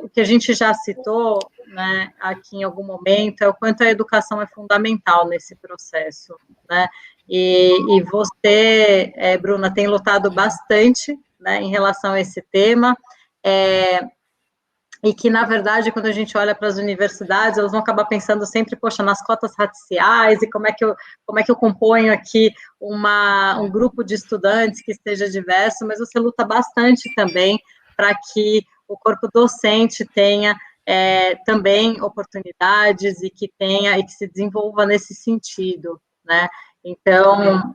o que a gente já citou, né, aqui em algum momento, é o quanto a educação é fundamental nesse processo, né? E você, Bruna, tem lutado bastante, né, em relação a esse tema, e que, na verdade, quando a gente olha para as universidades, elas vão acabar pensando sempre, poxa, nas cotas raciais, e como é que eu componho aqui um grupo de estudantes que esteja diverso, mas você luta bastante também para que o corpo docente tenha também oportunidades e que se desenvolva nesse sentido, né? Então,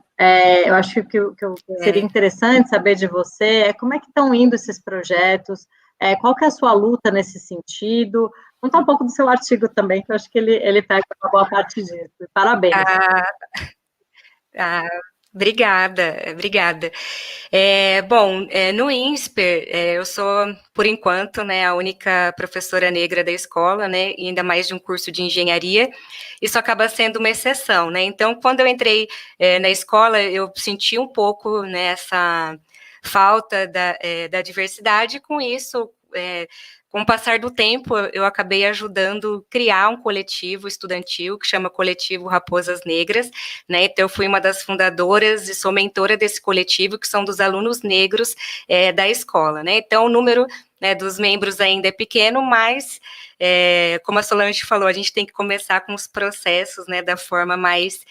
eu acho que o que seria interessante saber de você é como é que estão indo esses projetos, qual que é a sua luta nesse sentido? Contar um pouco do seu artigo também, que eu acho que ele pega uma boa parte disso. Parabéns. Ah, obrigada. Bom, no INSPER, eu sou, por enquanto, né, a única professora negra da escola, né, e ainda mais de um curso de engenharia. Isso acaba sendo uma exceção, né? Então, quando eu entrei na escola, eu senti um pouco, né, essa falta da diversidade, e com isso, com o passar do tempo, eu acabei ajudando a criar um coletivo estudantil que chama Coletivo Raposas Negras, né? Então, eu fui uma das fundadoras e sou mentora desse coletivo, que são dos alunos negros da escola, né? Então, o número, né, dos membros ainda é pequeno, mas, como a Solange falou, a gente tem que começar com os processos, né, da forma mais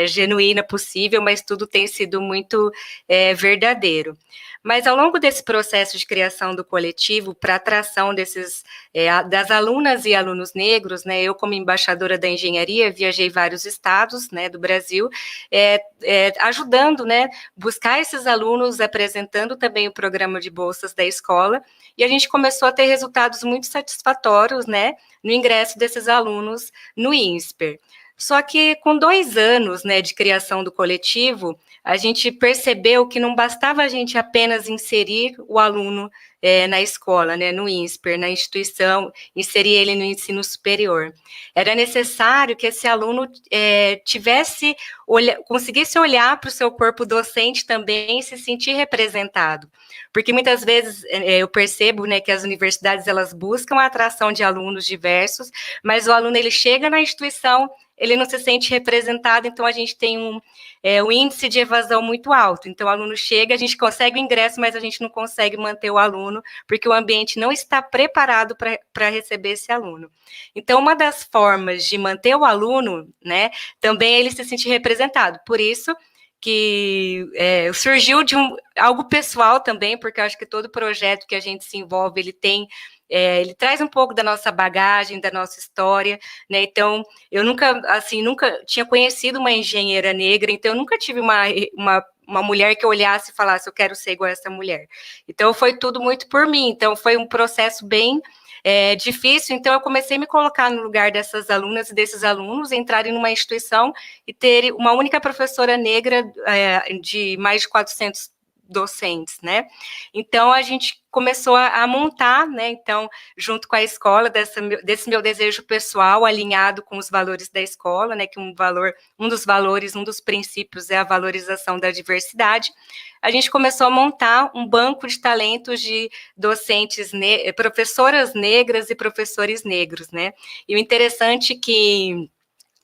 genuína possível, mas tudo tem sido muito verdadeiro. Mas ao longo desse processo de criação do coletivo, para atração das alunas e alunos negros, né, eu como embaixadora da engenharia, viajei vários estados, né, do Brasil, ajudando, né, buscar esses alunos, apresentando também o programa de bolsas da escola, e a gente começou a ter resultados muito satisfatórios, né, no ingresso desses alunos no INSPER. Só que com 2 anos, né, de criação do coletivo, a gente percebeu que não bastava a gente apenas inserir o aluno na escola, né, no INSPER, na instituição, inserir ele no ensino superior. Era necessário que esse aluno conseguisse olhar para o seu corpo docente também e se sentir representado. Porque muitas vezes eu percebo, né, que as universidades elas buscam a atração de alunos diversos, mas o aluno ele chega na instituição, ele não se sente representado, então a gente tem um índice de evasão muito alto. Então o aluno chega, a gente consegue o ingresso, mas a gente não consegue manter o aluno, porque o ambiente não está preparado para receber esse aluno. Então, uma das formas de manter o aluno, né, também é ele se sentir representado. Por isso que surgiu de algo pessoal também, porque eu acho que todo projeto que a gente se envolve, ele traz um pouco da nossa bagagem, da nossa história, né? Então, eu nunca tinha conhecido uma engenheira negra, então eu nunca tive uma mulher que eu olhasse e falasse, eu quero ser igual a essa mulher. Então, foi tudo muito por mim. Então, foi um processo bem difícil, então eu comecei a me colocar no lugar dessas alunas e desses alunos, entrarem numa instituição e ter uma única professora negra de mais de 400 docentes, né? Então, a gente começou a montar, né, então, junto com a escola, desse meu desejo pessoal, alinhado com os valores da escola, né, que um dos princípios é a valorização da diversidade, a gente começou a montar um banco de talentos de docentes, professoras negras e professores negros, né? E o interessante é que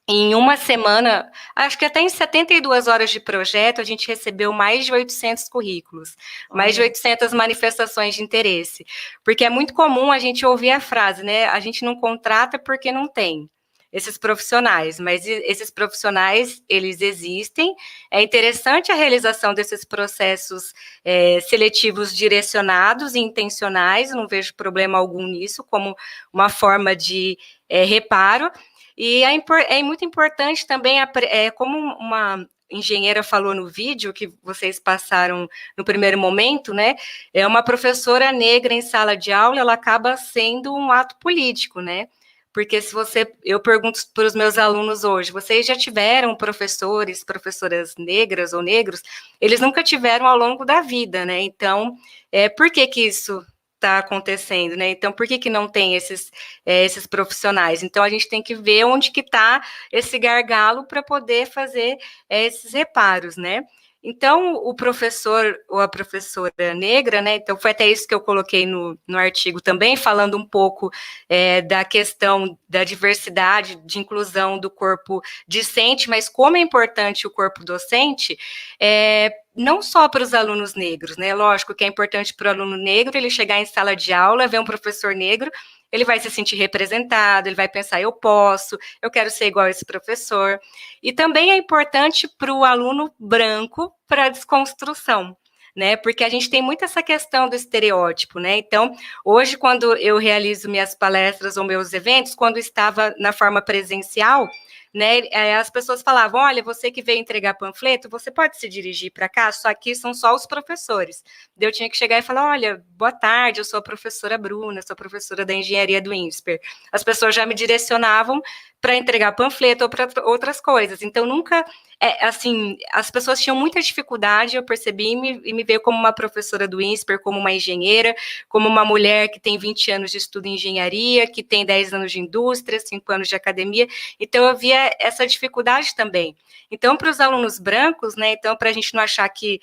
em uma semana, acho que até em 72 horas de projeto, a gente recebeu mais de 800 currículos, mais de 800 manifestações de interesse, porque é muito comum a gente ouvir a frase, né, a gente não contrata porque não tem esses profissionais, mas esses profissionais, eles existem, é interessante a realização desses processos seletivos direcionados e intencionais, não vejo problema algum nisso, como uma forma de reparo. E é muito importante também, como uma engenheira falou no vídeo que vocês passaram no primeiro momento, né? Uma professora negra em sala de aula, ela acaba sendo um ato político, né? Porque eu pergunto para os meus alunos hoje, vocês já tiveram professoras negras ou negros? Eles nunca tiveram ao longo da vida, né? Então, por que isso está acontecendo, né? Então, por que não tem esses profissionais? Então, a gente tem que ver onde que está esse gargalo para poder fazer esses reparos, né? Então, o professor ou a professora negra, né? Então, foi até isso que eu coloquei no artigo também, falando um pouco da questão da diversidade, de inclusão do corpo discente, mas como é importante o corpo docente, não só para os alunos negros, né? Lógico que é importante para o aluno negro ele chegar em sala de aula, ver um professor negro, ele vai se sentir representado, ele vai pensar, eu quero ser igual a esse professor. E também é importante para o aluno branco, para a desconstrução, né? Porque a gente tem muito essa questão do estereótipo, né? Então, hoje, quando eu realizo minhas palestras ou meus eventos, quando estava na forma presencial, né, as pessoas falavam, olha, você que veio entregar panfleto, você pode se dirigir para cá, só aqui são só os professores. Eu tinha que chegar e falar, olha, boa tarde, eu sou a professora Bruna, sou professora da engenharia do INSPER. As pessoas já me direcionavam para entregar panfleto ou para outras coisas. Então, nunca, assim, as pessoas tinham muita dificuldade, eu percebi, e me veio como uma professora do INSPER, como uma engenheira, como uma mulher que tem 20 anos de estudo em engenharia, que tem 10 anos de indústria, 5 anos de academia, então eu via essa dificuldade também. Então, para os alunos brancos, né, então, para a gente não achar que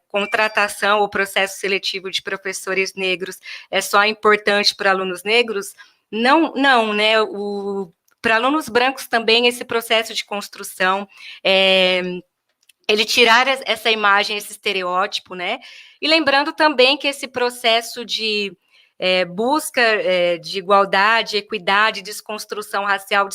contratação ou processo seletivo de professores negros é só importante para alunos negros, não, né, para alunos brancos também esse processo de construção, ele tirar essa imagem, esse estereótipo, né, e lembrando também que esse processo de busca de igualdade, equidade, desconstrução racial e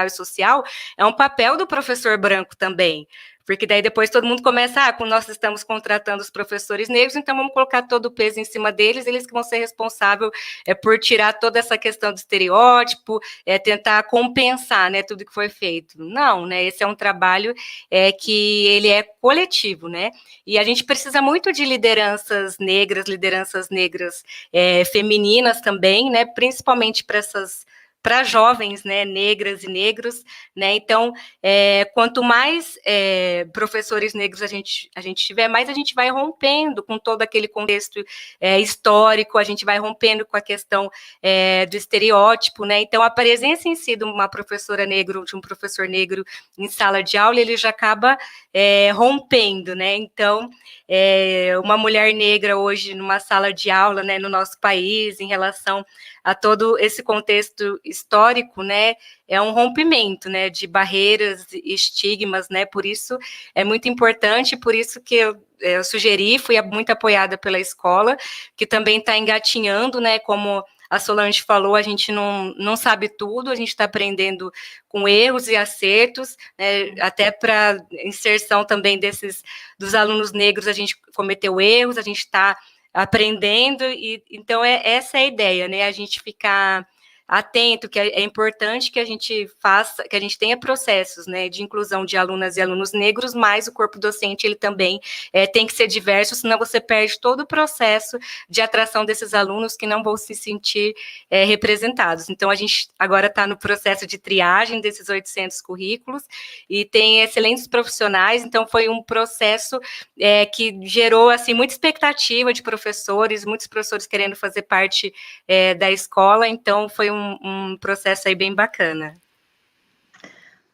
social, é um papel do professor branco também, porque daí depois todo mundo começa, como nós estamos contratando os professores negros, então vamos colocar todo o peso em cima deles, eles que vão ser responsáveis por tirar toda essa questão do estereótipo, tentar compensar, né, tudo que foi feito. Não, né, esse é um trabalho que ele é coletivo, né, e a gente precisa muito de lideranças negras femininas também, né, principalmente para jovens, né, negras e negros, né, então, quanto mais professores negros a gente tiver, mais a gente vai rompendo com todo aquele contexto histórico, a gente vai rompendo com a questão do estereótipo, né, então a presença em si de uma professora negra, de um professor negro em sala de aula, ele já acaba rompendo, né, então, uma mulher negra hoje numa sala de aula, né, no nosso país, em relação a todo esse contexto histórico, né, é um rompimento, né, de barreiras e estigmas, né, por isso é muito importante, por isso que eu sugeri, fui muito apoiada pela escola, que também está engatinhando, né, como a Solange falou, a gente não sabe tudo, a gente está aprendendo com erros e acertos, né, até para inserção também dos alunos negros, a gente cometeu erros, a gente está aprendendo, e então essa é a ideia, né, a gente ficar atento, que é importante que a gente faça, que a gente tenha processos, né, de inclusão de alunas e alunos negros, mas o corpo docente, ele também tem que ser diverso, senão você perde todo o processo de atração desses alunos que não vão se sentir representados. Então, a gente agora está no processo de triagem desses 800 currículos, e tem excelentes profissionais, então foi um processo que gerou, assim, muita expectativa de professores, muitos professores querendo fazer parte da escola, então foi um processo aí bem bacana.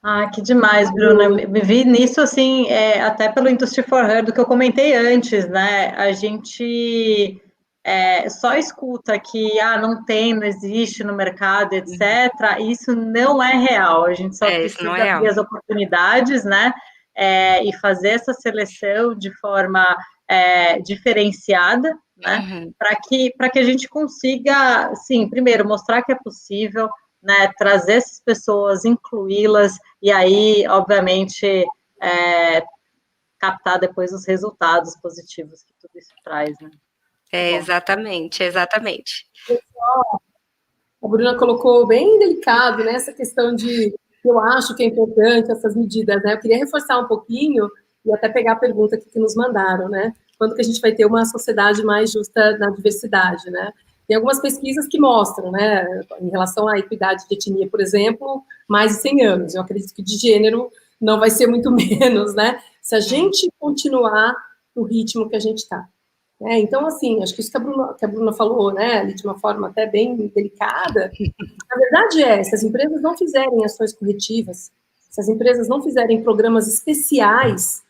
Ah, que demais, Bruna. Me vi nisso, assim, até pelo Industry for Her, do que eu comentei antes, né? A gente só escuta que, não tem, não existe no mercado, etc. Isso não é real. A gente só precisa abrir as oportunidades, né? E fazer essa seleção de forma diferenciada, né? Para que a gente consiga, sim, primeiro, mostrar que é possível, né? Trazer essas pessoas, incluí-las, e aí, obviamente, captar depois os resultados positivos que tudo isso traz, né? Exatamente. A Bruna colocou bem delicado, né, essa questão de, eu acho que é importante essas medidas, né? Eu queria reforçar um pouquinho e até pegar a pergunta que nos mandaram, né? Quando que a gente vai ter uma sociedade mais justa na diversidade, né? Tem algumas pesquisas que mostram, né, em relação à equidade de etnia, por exemplo, mais de 100 anos. Eu acredito que de gênero não vai ser muito menos, né? Se a gente continuar no ritmo que a gente está. Então, assim, acho que isso que a Bruna falou, né, ali de uma forma até bem delicada, a verdade se as empresas não fizerem ações corretivas, se as empresas não fizerem programas especiais,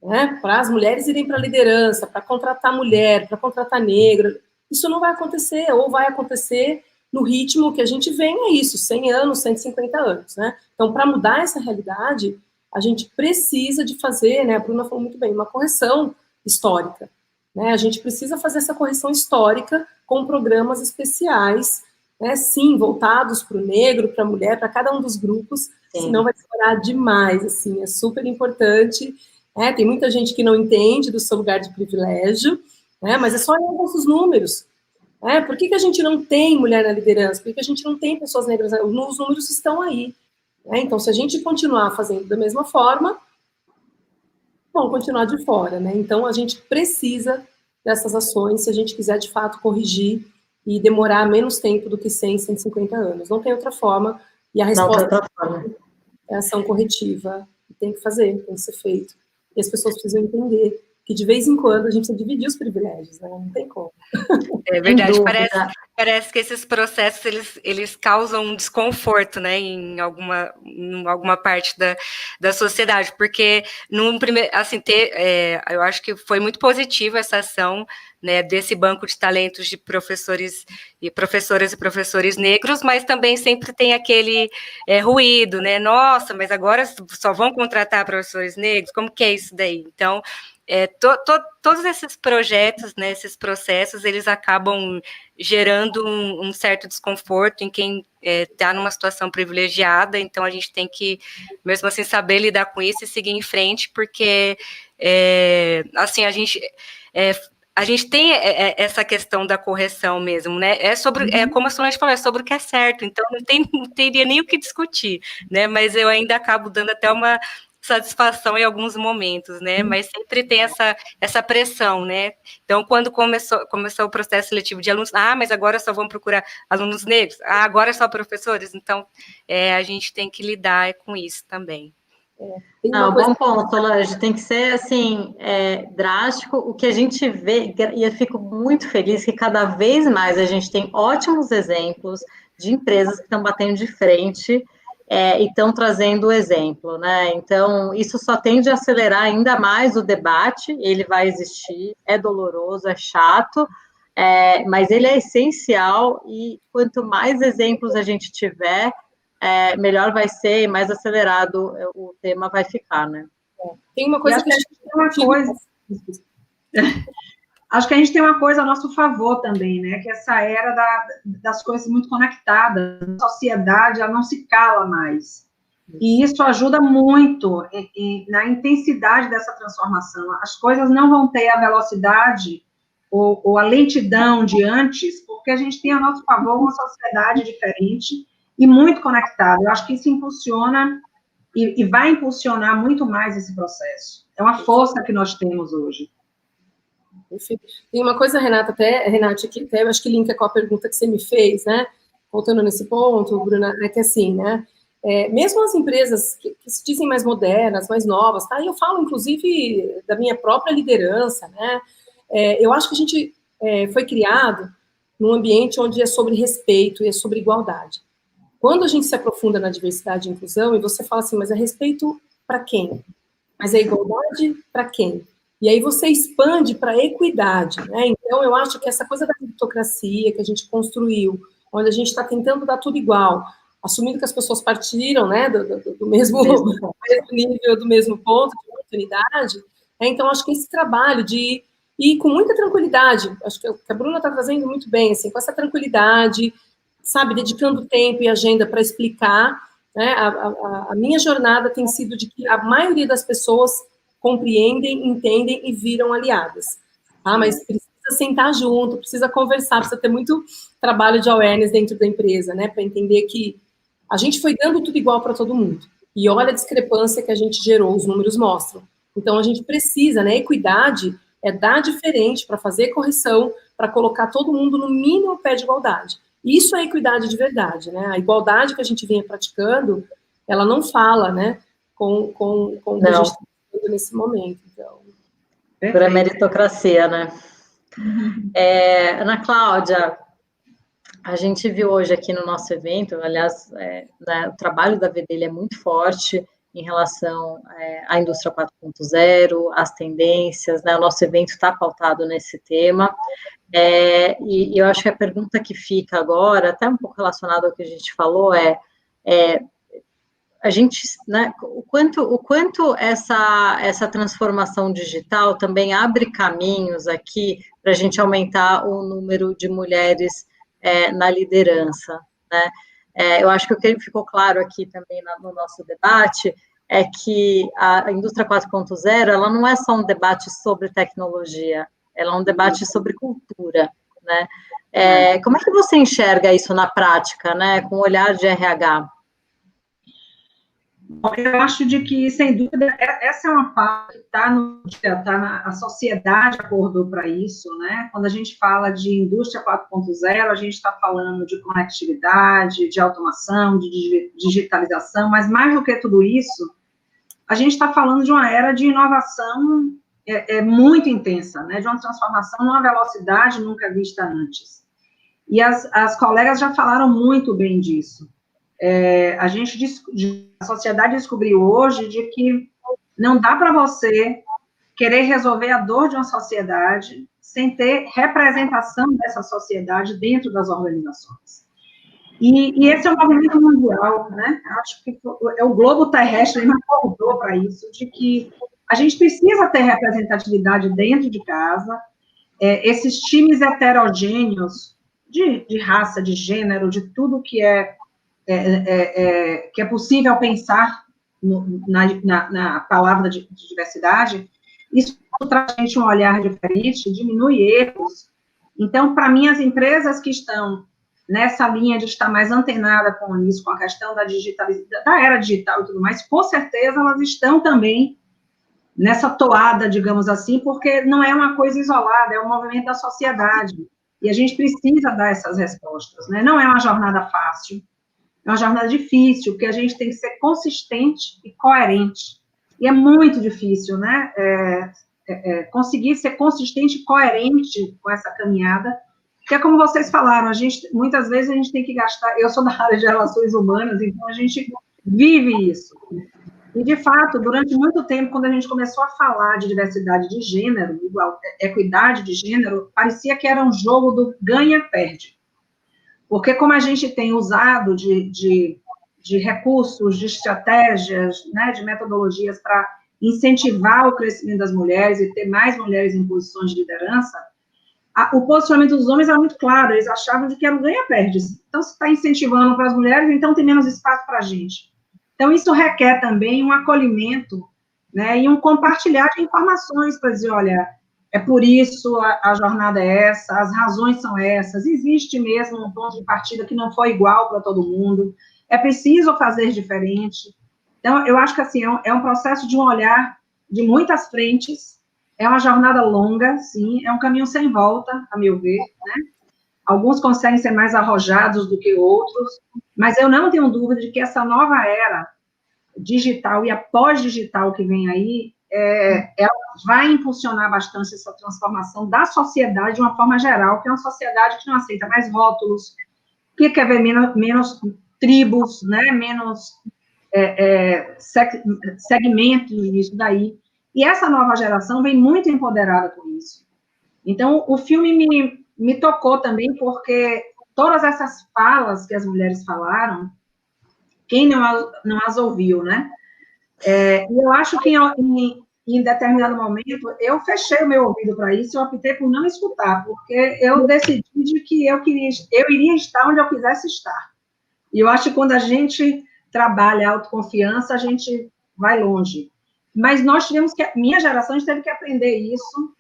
né, para as mulheres irem para a liderança, para contratar mulher, para contratar negra, isso não vai acontecer, ou vai acontecer no ritmo que a gente vem, 100 anos, 150 anos, né? Então, para mudar essa realidade, a gente precisa de fazer, né, a Bruna falou muito bem, uma correção histórica, né? A gente precisa fazer essa correção histórica com programas especiais, né, sim, voltados para o negro, para a mulher, para cada um dos grupos, senão vai demorar demais, assim, é super importante. Tem muita gente que não entende do seu lugar de privilégio, né, mas é só olhar os nossos números. Por que a gente não tem mulher na liderança? Por que a gente não tem pessoas negras? Os números estão aí. Então, se a gente continuar fazendo da mesma forma, vão continuar de fora, né? Então, a gente precisa dessas ações se a gente quiser, de fato, corrigir e demorar menos tempo do que 100, 150 anos. Não tem outra forma, e a resposta é ação corretiva. Tem que fazer, tem que ser feito. E as pessoas precisam entender que, de vez em quando, a gente precisa dividir os privilégios, né? Não tem como. É verdade, parece que esses processos, eles causam um desconforto, né, em alguma parte da sociedade, porque, assim, eu acho que foi muito positiva essa ação, né, desse banco de talentos de professores e professoras e professores negros, mas também sempre tem aquele ruído, né, nossa, mas agora só vão contratar professores negros, como que é isso daí? Então, todos esses projetos, né, esses processos, eles acabam gerando um certo desconforto em quem está numa situação privilegiada, então a gente tem que, mesmo assim, saber lidar com isso e seguir em frente, porque, assim, a gente tem essa questão da correção mesmo, né, como a Solange falou, é sobre o que é certo, então não teria nem o que discutir, né, mas eu ainda acabo dando até uma satisfação em alguns momentos, né, mas sempre tem essa pressão, né, então quando começou o processo seletivo de alunos, mas agora só vão procurar alunos negros, agora é só professores, então a gente tem que lidar com isso também. Bom ponto, Solange, tem que ser, assim, drástico, o que a gente vê, e eu fico muito feliz que cada vez mais a gente tem ótimos exemplos de empresas que estão batendo de frente e estão trazendo o exemplo, né? Então, isso só tende a acelerar ainda mais o debate, ele vai existir, é doloroso, é chato, mas ele é essencial e quanto mais exemplos a gente tiver, melhor vai ser e mais acelerado o tema vai ficar, né? Tem uma coisa Acho que a gente tem uma coisa a nosso favor também, né? Que essa era das coisas muito conectadas, a sociedade ela não se cala mais. E isso ajuda muito na intensidade dessa transformação. As coisas não vão ter a velocidade ou a lentidão de antes, porque a gente tem a nosso favor uma sociedade diferente e muito conectada. Eu acho que isso impulsiona e vai impulsionar muito mais esse processo. É uma força que nós temos hoje. Tem uma coisa, Renata, que até eu acho que linka com a pergunta que você me fez, né? Voltando nesse ponto, Bruna, é que assim, né? Mesmo as empresas que se dizem mais modernas, mais novas, tá? E eu falo, inclusive, da minha própria liderança, né? Eu acho que a gente foi criado num ambiente onde é sobre respeito e é sobre igualdade. Quando a gente se aprofunda na diversidade e inclusão, e você fala assim, mas é respeito para quem? Mas é igualdade para quem? E aí você expande para a equidade, né? Então, eu acho que essa coisa da meritocracia que a gente construiu, onde a gente está tentando dar tudo igual, assumindo que as pessoas partiram, né, do mesmo nível, do mesmo ponto de oportunidade, então, acho que esse trabalho de ir com muita tranquilidade, acho que a Bruna está trazendo muito bem, assim, com essa tranquilidade, sabe, dedicando tempo e agenda para explicar, né, a minha jornada tem sido de que a maioria das pessoas compreendem, entendem e viram aliadas, tá? Mas precisa sentar junto, precisa conversar, precisa ter muito trabalho de awareness dentro da empresa, né, para entender que a gente foi dando tudo igual para todo mundo, e olha a discrepância que a gente gerou, os números mostram. Então, a gente precisa, né, equidade é dar diferente para fazer correção, para colocar todo mundo no mínimo pé de igualdade. Isso é equidade de verdade, né, a igualdade que a gente vinha praticando, ela não fala, né, com o que a gente está nesse momento, então. Por a meritocracia, né? Ana Cláudia, a gente viu hoje aqui no nosso evento, aliás, né, o trabalho da VD é muito forte em relação à indústria 4.0, às tendências, né, o nosso evento está pautado nesse tema, e eu acho que a pergunta que fica agora, até um pouco relacionada ao que a gente falou, a gente, né, o quanto essa transformação digital também abre caminhos aqui para a gente aumentar o número de mulheres na liderança, né? Eu acho que o que ficou claro aqui também no nosso debate é que a indústria 4.0, ela não é só um debate sobre tecnologia, ela é um debate sobre cultura, né? Como é que você enxerga isso na prática, né, com o olhar de RH? Eu acho de que, sem dúvida, essa é uma parte que a sociedade acordou para isso, né? Quando a gente fala de indústria 4.0, a gente está falando de conectividade, de automação, de digitalização, mas mais do que tudo isso, a gente está falando de uma era de inovação muito intensa, né? De uma transformação numa velocidade nunca vista antes. E as colegas já falaram muito bem disso. A sociedade descobriu hoje de que não dá para você querer resolver a dor de uma sociedade sem ter representação dessa sociedade dentro das organizações. E esse é um movimento mundial, né? Acho que o globo terrestre acordou para isso, de que a gente precisa ter representatividade dentro de casa, esses times heterogêneos de raça, de gênero, de tudo que é possível pensar na palavra de diversidade, isso traz a gente um olhar diferente, diminui erros. Então, para mim, as empresas que estão nessa linha de estar mais antenada com isso, com a questão da era digital e tudo mais, com certeza elas estão também nessa toada, digamos assim, porque não é uma coisa isolada, é um movimento da sociedade, e a gente precisa dar essas respostas, né? Não é uma jornada fácil, é uma jornada difícil, porque a gente tem que ser consistente e coerente. E é muito difícil, né? Conseguir ser consistente e coerente com essa caminhada, porque, como vocês falaram, muitas vezes a gente tem que gastar... Eu sou da área de relações humanas, então a gente vive isso. E, de fato, durante muito tempo, quando a gente começou a falar de diversidade de gênero, equidade de gênero, parecia que era um jogo do ganha-perde. Porque como a gente tem usado de recursos, de estratégias, né, de metodologias para incentivar o crescimento das mulheres e ter mais mulheres em posições de liderança, o posicionamento dos homens era muito claro, eles achavam de que era um ganha-perde. Então, se está incentivando para as mulheres, então tem menos espaço para a gente. Então, isso requer também um acolhimento, né, e um compartilhar de informações para dizer, olha, é por isso a jornada é essa, as razões são essas, existe mesmo um ponto de partida que não foi igual para todo mundo, é preciso fazer diferente. Então, eu acho que, assim, é um processo de um olhar de muitas frentes, é uma jornada longa, sim, é um caminho sem volta, a meu ver, né? Alguns conseguem ser mais arrojados do que outros, mas eu não tenho dúvida de que essa nova era digital e a pós-digital que vem aí, ela vai impulsionar bastante essa transformação da sociedade de uma forma geral, que é uma sociedade que não aceita mais rótulos, que quer ver menos tribos, né, menos segmentos nisso daí. E essa nova geração vem muito empoderada com isso. Então, o filme me tocou também, porque todas essas falas que as mulheres falaram, quem não as ouviu, né? E eu acho que em determinado momento, eu fechei o meu ouvido para isso, eu optei por não escutar, porque eu decidi de que eu iria estar onde eu quisesse estar. E eu acho que quando a gente trabalha a autoconfiança, a gente vai longe. Mas nós minha geração teve que aprender isso,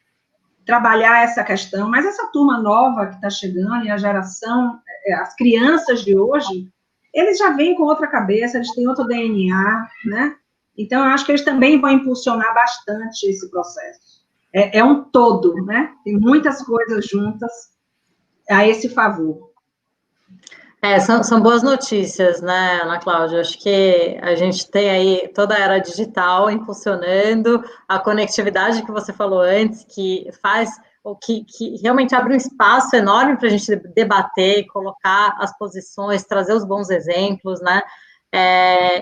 trabalhar essa questão, mas essa turma nova que está chegando, e a geração, as crianças de hoje, eles já vêm com outra cabeça, eles têm outro DNA, né? Então, eu acho que eles também vão impulsionar bastante esse processo. É um todo, né? Tem muitas coisas juntas a esse favor. São boas notícias, né, Ana Cláudia? Acho que a gente tem aí toda a era digital impulsionando a conectividade que você falou antes, que faz o que realmente abre um espaço enorme para a gente debater, colocar as posições, trazer os bons exemplos, né?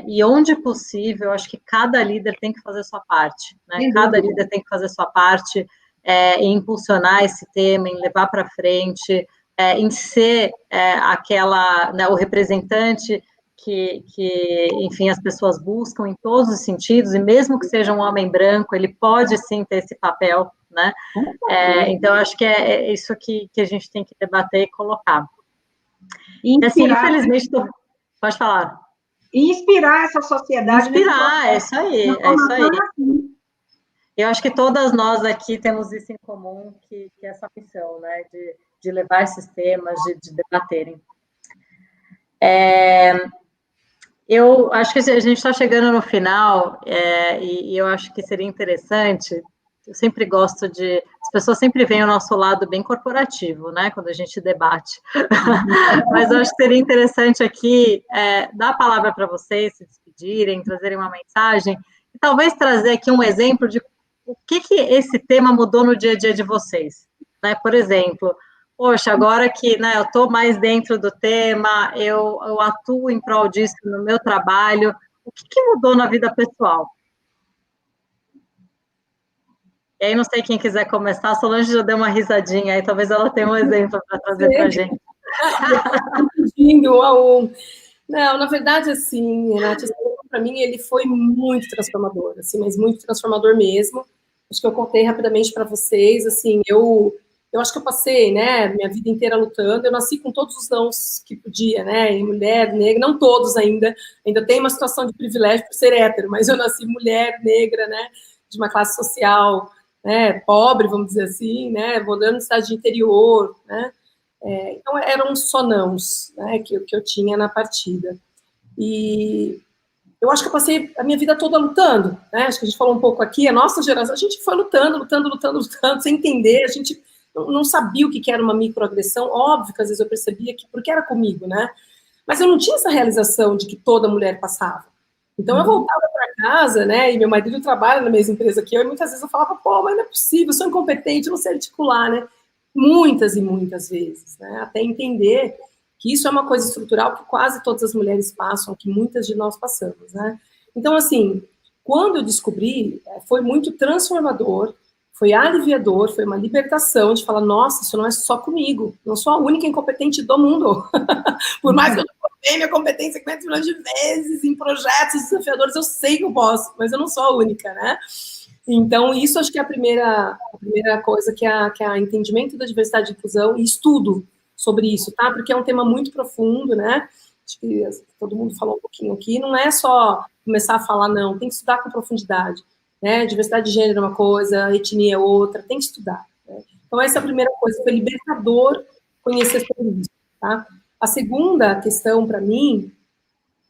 E onde possível, acho que cada líder tem que fazer a sua parte, né? Cada líder tem que fazer a sua parte em impulsionar esse tema, em levar para frente, em ser né, o representante que, enfim, as pessoas buscam em todos os sentidos, e mesmo que seja um homem branco, ele pode sim ter esse papel, né? Então, acho que é isso que a gente tem que debater e colocar. Assim, infelizmente, pode falar. E inspirar essa sociedade. Inspirar, é isso aí, é isso aí. Eu acho que todas nós aqui temos isso em comum, que é essa missão, né, de levar esses temas, de debaterem. Eu acho que a gente está chegando no final, e eu acho que seria interessante. Eu sempre gosto de. As pessoas sempre veem o nosso lado bem corporativo, né, quando a gente debate. Mas eu acho que seria interessante aqui dar a palavra para vocês se despedirem, trazerem uma mensagem, e talvez trazer aqui um exemplo de o que esse tema mudou no dia a dia de vocês. Né? Por exemplo, poxa, agora que, né, eu estou mais dentro do tema, eu atuo em prol disso no meu trabalho, o que mudou na vida pessoal? E aí, não sei quem quiser começar, a Solange já deu uma risadinha, aí talvez ela tenha um exemplo para trazer para a gente. Não, na verdade, assim, Renata, para mim ele foi muito transformador, assim, mas muito transformador mesmo. Acho que eu contei rapidamente para vocês, assim, eu acho que eu passei, né, minha vida inteira lutando, eu nasci com todos os nãos que podia, né, e mulher, negra, não todos ainda tem uma situação de privilégio por ser hétero, mas eu nasci mulher, negra, né, de uma classe social, né, pobre, vamos dizer assim, né, morando em cidade de interior, né, então eram só nãos, né, que eu tinha na partida. E eu acho que eu passei a minha vida toda lutando, né, acho que a gente falou um pouco aqui, a nossa geração, a gente foi lutando, sem entender, a gente não sabia o que era uma microagressão, óbvio que às vezes eu percebia que, porque era comigo, né, mas eu não tinha essa realização de que toda mulher passava. Então eu voltava para casa, né, e meu marido trabalha na mesma empresa que eu, e muitas vezes eu falava, pô, mas não é possível, eu sou incompetente, eu não sei articular, né, muitas e muitas vezes, né, até entender que isso é uma coisa estrutural que quase todas as mulheres passam, que muitas de nós passamos, né. Então, assim, quando eu descobri, foi muito transformador, foi aliviador, foi uma libertação de falar, nossa, isso não é só comigo, não sou a única incompetente do mundo. Por mais que eu tenha minha competência 50 milhões de vezes em projetos desafiadores, eu sei que eu posso, mas eu não sou a única, né? Então, isso acho que é a primeira coisa, que é entendimento da diversidade e inclusão e estudo sobre isso, tá? Porque é um tema muito profundo, né? Acho que todo mundo falou um pouquinho aqui, não é só começar a falar, não, tem que estudar com profundidade. Né? Diversidade de gênero é uma coisa, etnia é outra, tem que estudar. Né? Então, essa é a primeira coisa, foi libertador conhecer sobre isso. Tá? A segunda questão, para mim,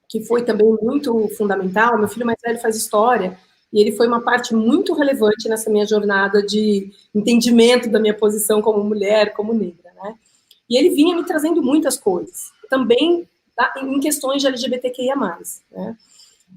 que foi também muito fundamental, meu filho mais velho faz história, e ele foi uma parte muito relevante nessa minha jornada de entendimento da minha posição como mulher, como negra. Né? E ele vinha me trazendo muitas coisas, também tá, em questões de LGBTQIA+. Né?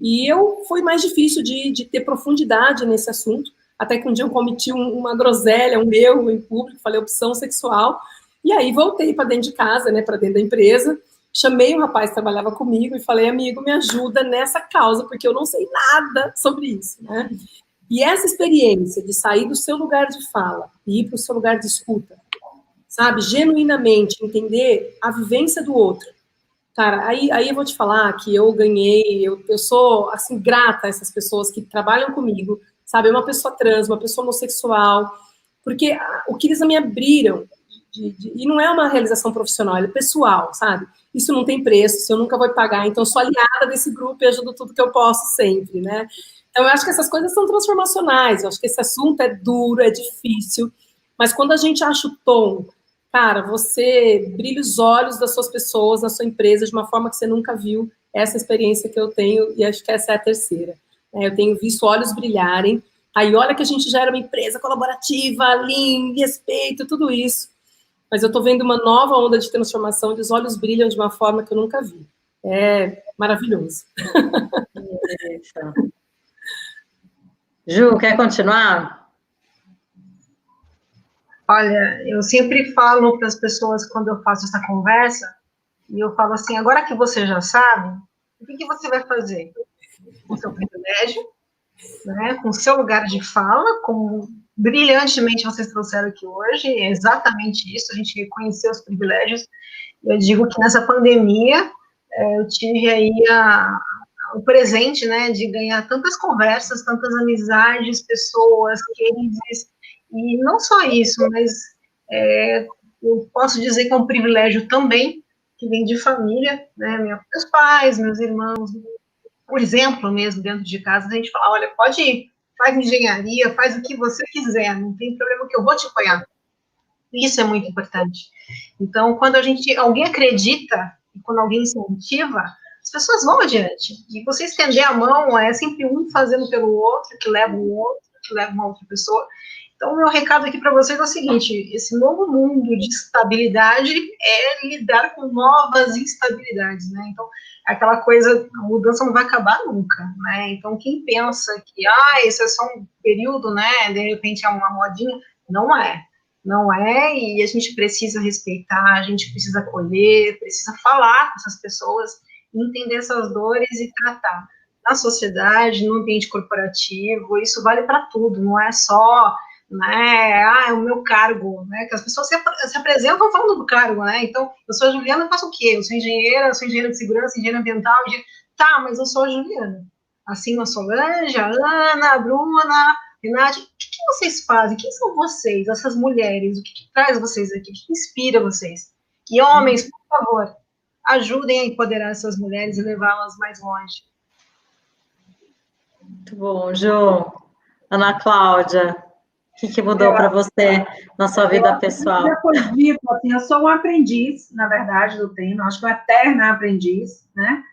E foi mais difícil de ter profundidade nesse assunto, até que um dia eu cometi uma groselha, um erro em público, falei opção sexual, e aí voltei para dentro de casa, né, para dentro da empresa, chamei um rapaz que trabalhava comigo e falei, amigo, me ajuda nessa causa, porque eu não sei nada sobre isso, né? E essa experiência de sair do seu lugar de fala e ir para o seu lugar de escuta, sabe, genuinamente entender a vivência do outro. Cara, aí eu vou te falar que eu ganhei, eu sou, assim, grata a essas pessoas que trabalham comigo, sabe? Uma pessoa trans, uma pessoa homossexual, porque o que eles me abriram, e não é uma realização profissional, é pessoal, sabe? Isso não tem preço, isso eu nunca vou pagar, então eu sou aliada desse grupo e ajudo tudo que eu posso sempre, né? Então eu acho que essas coisas são transformacionais, eu acho que esse assunto é duro, é difícil, mas quando a gente acha o tom, cara, você brilha os olhos das suas pessoas, na sua empresa, de uma forma que você nunca viu. Essa experiência que eu tenho, e acho que essa é a terceira. Eu tenho visto olhos brilharem. Aí, olha que a gente já era uma empresa colaborativa, Lean, respeito, tudo isso. Mas eu estou vendo uma nova onda de transformação, onde os olhos brilham de uma forma que eu nunca vi. É maravilhoso. Ju, quer continuar? Olha, eu sempre falo para as pessoas, quando eu faço essa conversa, e eu falo assim, agora que você já sabe, o que você vai fazer? Com o seu privilégio, né, com o seu lugar de fala, como brilhantemente vocês trouxeram aqui hoje, é exatamente isso, a gente reconhecer os privilégios. Eu digo que nessa pandemia, eu tive aí o presente, né, de ganhar tantas conversas, tantas amizades, pessoas, cases. E não só isso, mas eu posso dizer que é um privilégio também, que vem de família, né, meus pais, meus irmãos, por exemplo, mesmo dentro de casa, a gente fala, olha, pode ir, faz engenharia, faz o que você quiser, não tem problema que eu vou te apoiar. Isso é muito importante. Então, quando alguém acredita, e quando alguém incentiva, as pessoas vão adiante. E você estender a mão é sempre um fazendo pelo outro, que leva o outro, que leva uma outra pessoa. Então, o meu recado aqui para vocês é o seguinte: esse novo mundo de estabilidade é lidar com novas instabilidades, né? Então, aquela coisa, a mudança não vai acabar nunca, né? Então, quem pensa que, esse é só um período, né? De repente é uma modinha, não é. Não é, e a gente precisa respeitar, a gente precisa acolher, precisa falar com essas pessoas, entender essas dores e tratar. Na sociedade, no ambiente corporativo, isso vale para tudo, não é só, né, é o meu cargo, né, que as pessoas se apresentam falando do cargo, né, então, eu sou a Juliana, eu faço o quê? Eu sou engenheira de segurança, engenheira ambiental, tá, mas eu sou a Juliana, assim a Solange, a Ana, a Bruna, Renate, o que vocês fazem? Quem são vocês, essas mulheres? O que traz vocês aqui? O que inspira vocês? E homens, por favor, ajudem a empoderar essas mulheres e levá-las mais longe. Muito bom, Ju. Ana Cláudia, o que mudou para você na sua vida pessoal? Já foi dito, assim, eu sou um aprendiz, na verdade, do tema, acho que uma eterna aprendiz, né?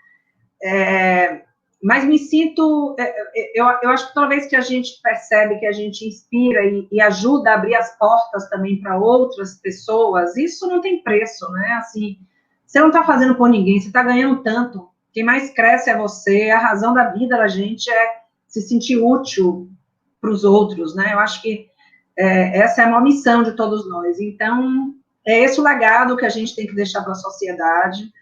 Mas me sinto, eu acho que toda vez que a gente percebe que a gente inspira e ajuda a abrir as portas também para outras pessoas, isso não tem preço, né? Assim, você não está fazendo por ninguém, você está ganhando tanto. Quem mais cresce é você, a razão da vida da gente é se sentir útil para os outros, né? Eu acho que essa é a maior missão de todos nós. Então, é esse o legado que a gente tem que deixar para a sociedade,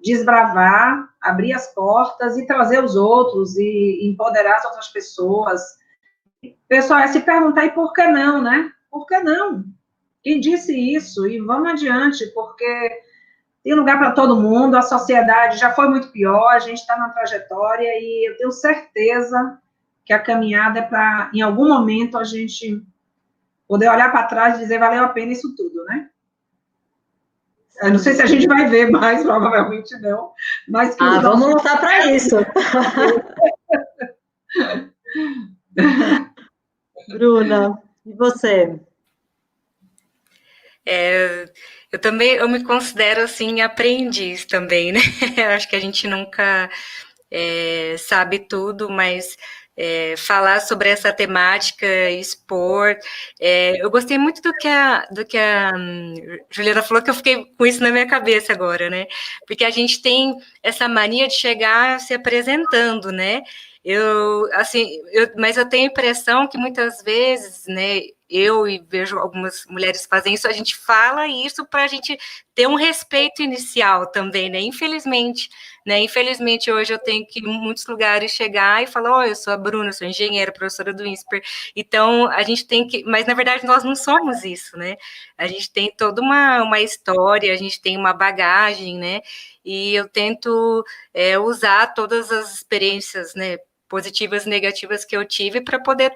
desbravar, abrir as portas e trazer os outros e empoderar as outras pessoas. Pessoal, é se perguntar, e por que não, né? Por que não? Quem disse isso? E vamos adiante, porque tem lugar para todo mundo, a sociedade já foi muito pior, a gente está na trajetória e eu tenho certeza que a caminhada é para, em algum momento, a gente poder olhar para trás e dizer, valeu a pena isso tudo, né? Eu não sei se a gente vai ver mais, provavelmente não. Mas que vamos lutar para isso. Bruna, e você? Eu me considero, assim, aprendiz também, né? Acho que a gente nunca sabe tudo, mas falar sobre essa temática, expor. Eu gostei muito do que a Juliana falou, que eu fiquei com isso na minha cabeça agora, né? Porque a gente tem essa mania de chegar se apresentando, né? Mas eu tenho a impressão que muitas vezes, né, eu e vejo algumas mulheres fazem isso, a gente fala isso para a gente ter um respeito inicial também, né? Infelizmente hoje eu tenho que, em muitos lugares, chegar e falar, eu sou a Bruna, eu sou engenheira, professora do INSPER, então a gente tem que, mas na verdade nós não somos isso, né? A gente tem toda uma história, a gente tem uma bagagem, né? E eu tento usar todas as experiências, né, positivas e negativas que eu tive para poder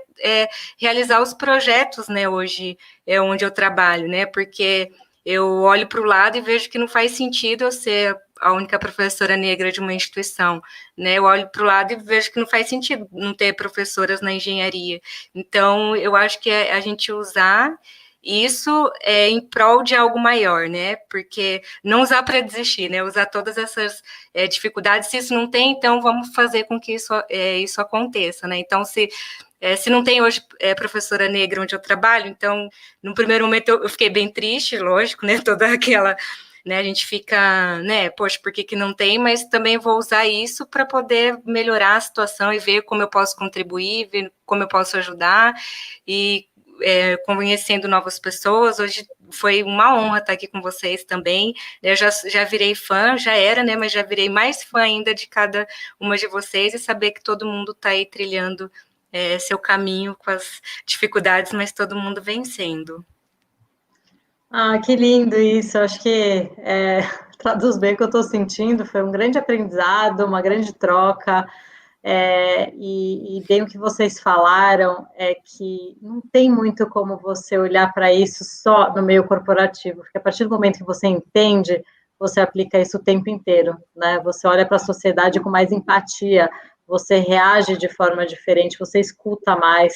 realizar os projetos, né, hoje onde eu trabalho, né, porque eu olho para o lado e vejo que não faz sentido eu ser a única professora negra de uma instituição, né, eu olho para o lado e vejo que não faz sentido não ter professoras na engenharia, então eu acho que a gente usar isso em prol de algo maior, né, porque não usar para desistir, né, usar todas essas dificuldades, se isso não tem, então vamos fazer com que isso aconteça, né, então se não tem hoje professora negra onde eu trabalho, então, no primeiro momento eu fiquei bem triste, lógico, né, toda aquela, né, a gente fica, né, poxa, por que não tem, mas também vou usar isso para poder melhorar a situação e ver como eu posso contribuir, ver como eu posso ajudar, e conhecendo novas pessoas. Hoje foi uma honra estar aqui com vocês também. Eu já virei fã, já era, né, mas já virei mais fã ainda de cada uma de vocês e saber que todo mundo está aí trilhando seu caminho com as dificuldades, mas todo mundo vencendo. Que lindo isso, acho que traduz bem o que eu estou sentindo, foi um grande aprendizado, uma grande troca, e bem o que vocês falaram é que não tem muito como você olhar para isso só no meio corporativo, porque a partir do momento que você entende, você aplica isso o tempo inteiro, né? Você olha para a sociedade com mais empatia, você reage de forma diferente, você escuta mais,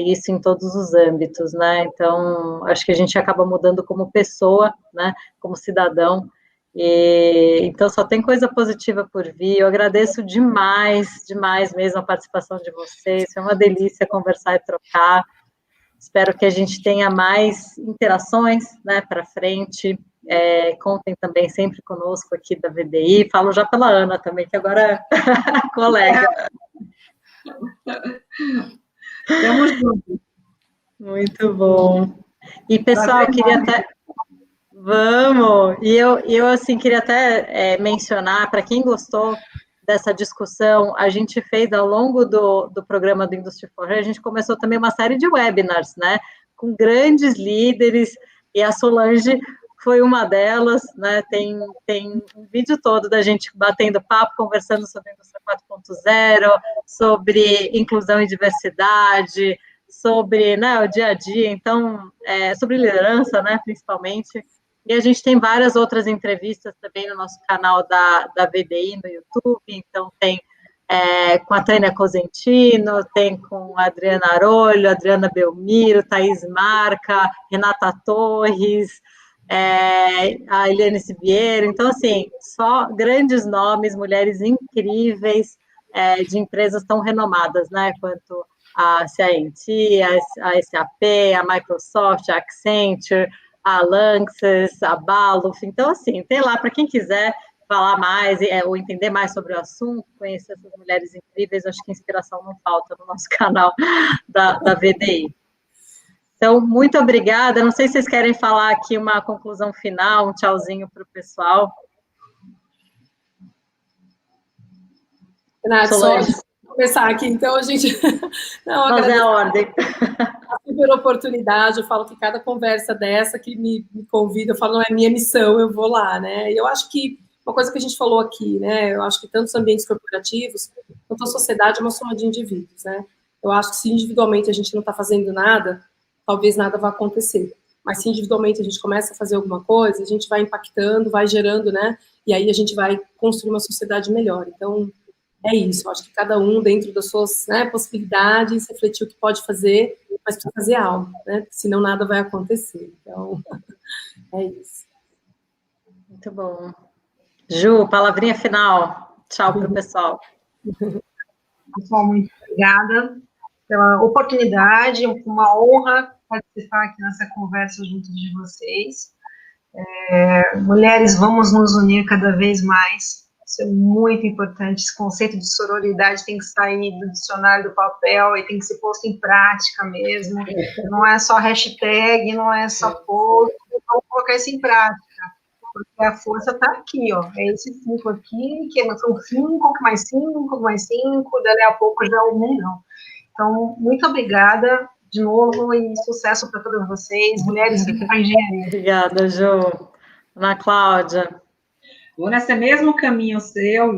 isso em todos os âmbitos, né? Então, acho que a gente acaba mudando como pessoa, né? Como cidadão, Então, só tem coisa positiva por vir. Eu agradeço demais, demais mesmo a participação de vocês. Foi uma delícia conversar e trocar. Espero que a gente tenha mais interações, né, para frente. Contem também sempre conosco aqui da VDI. Falo já pela Ana também, que agora é colega. Tamo junto. Muito bom. E, pessoal, eu queria até... Vamos! E eu assim, queria até mencionar, para quem gostou dessa discussão, a gente fez ao longo do programa do Industry for Her, a gente começou também uma série de webinars, né, com grandes líderes, e a Solange foi uma delas, né, tem um vídeo todo da gente batendo papo, conversando sobre a Indústria 4.0, sobre inclusão e diversidade, sobre, né, o dia a dia, então, sobre liderança, né, principalmente. E a gente tem várias outras entrevistas também no nosso canal da VDI no YouTube, então tem com a Tânia Cosentino, tem com a Adriana Arolho, Adriana Belmiro, Thaís Marca, Renata Torres, a Eliane Sibiero, então, assim, só grandes nomes, mulheres incríveis, de empresas tão renomadas, né, quanto a CI&T, a SAP, a Microsoft, a Accenture, a Lanxess, a Baluf, então, assim, tem lá, para quem quiser falar mais, ou entender mais sobre o assunto, conhecer essas mulheres incríveis, acho que inspiração não falta no nosso canal da VDI. Então, muito obrigada, não sei se vocês querem falar aqui uma conclusão final, um tchauzinho para o pessoal. Renato, só começar aqui, então a gente... Não, fazer a ordem. A super oportunidade, eu falo que cada conversa dessa que me convida, eu falo, não é minha missão, eu vou lá, né? E eu acho que uma coisa que a gente falou aqui, né? Eu acho que tanto os ambientes corporativos, quanto a sociedade é uma soma de indivíduos, né? Eu acho que se individualmente a gente não está fazendo nada, talvez nada vá acontecer. Mas se individualmente a gente começa a fazer alguma coisa, a gente vai impactando, vai gerando, né? E aí a gente vai construir uma sociedade melhor. Então, é isso, eu acho que cada um, dentro das suas, né, possibilidades, refletir o que pode fazer, mas precisa fazer algo, né? Senão nada vai acontecer. Então, é isso. Muito bom. Ju, palavrinha final. Tchau para o pessoal. Pessoal, muito obrigada pela oportunidade, uma honra participar aqui nessa conversa junto de vocês. Mulheres, vamos nos unir cada vez mais. Isso é muito importante, esse conceito de sororidade tem que sair do dicionário do papel e tem que ser posto em prática mesmo, não é só hashtag, não é só post, vamos colocar isso em prática, porque a força está aqui, ó, é esse 5 aqui, que são 5, mais 5, mais 5, dali a pouco já é 1 milhão. Então, muito obrigada de novo e sucesso para todas vocês, mulheres que fazem engenharia. Obrigada, Ju. Ana Cláudia. Vou nesse mesmo caminho seu,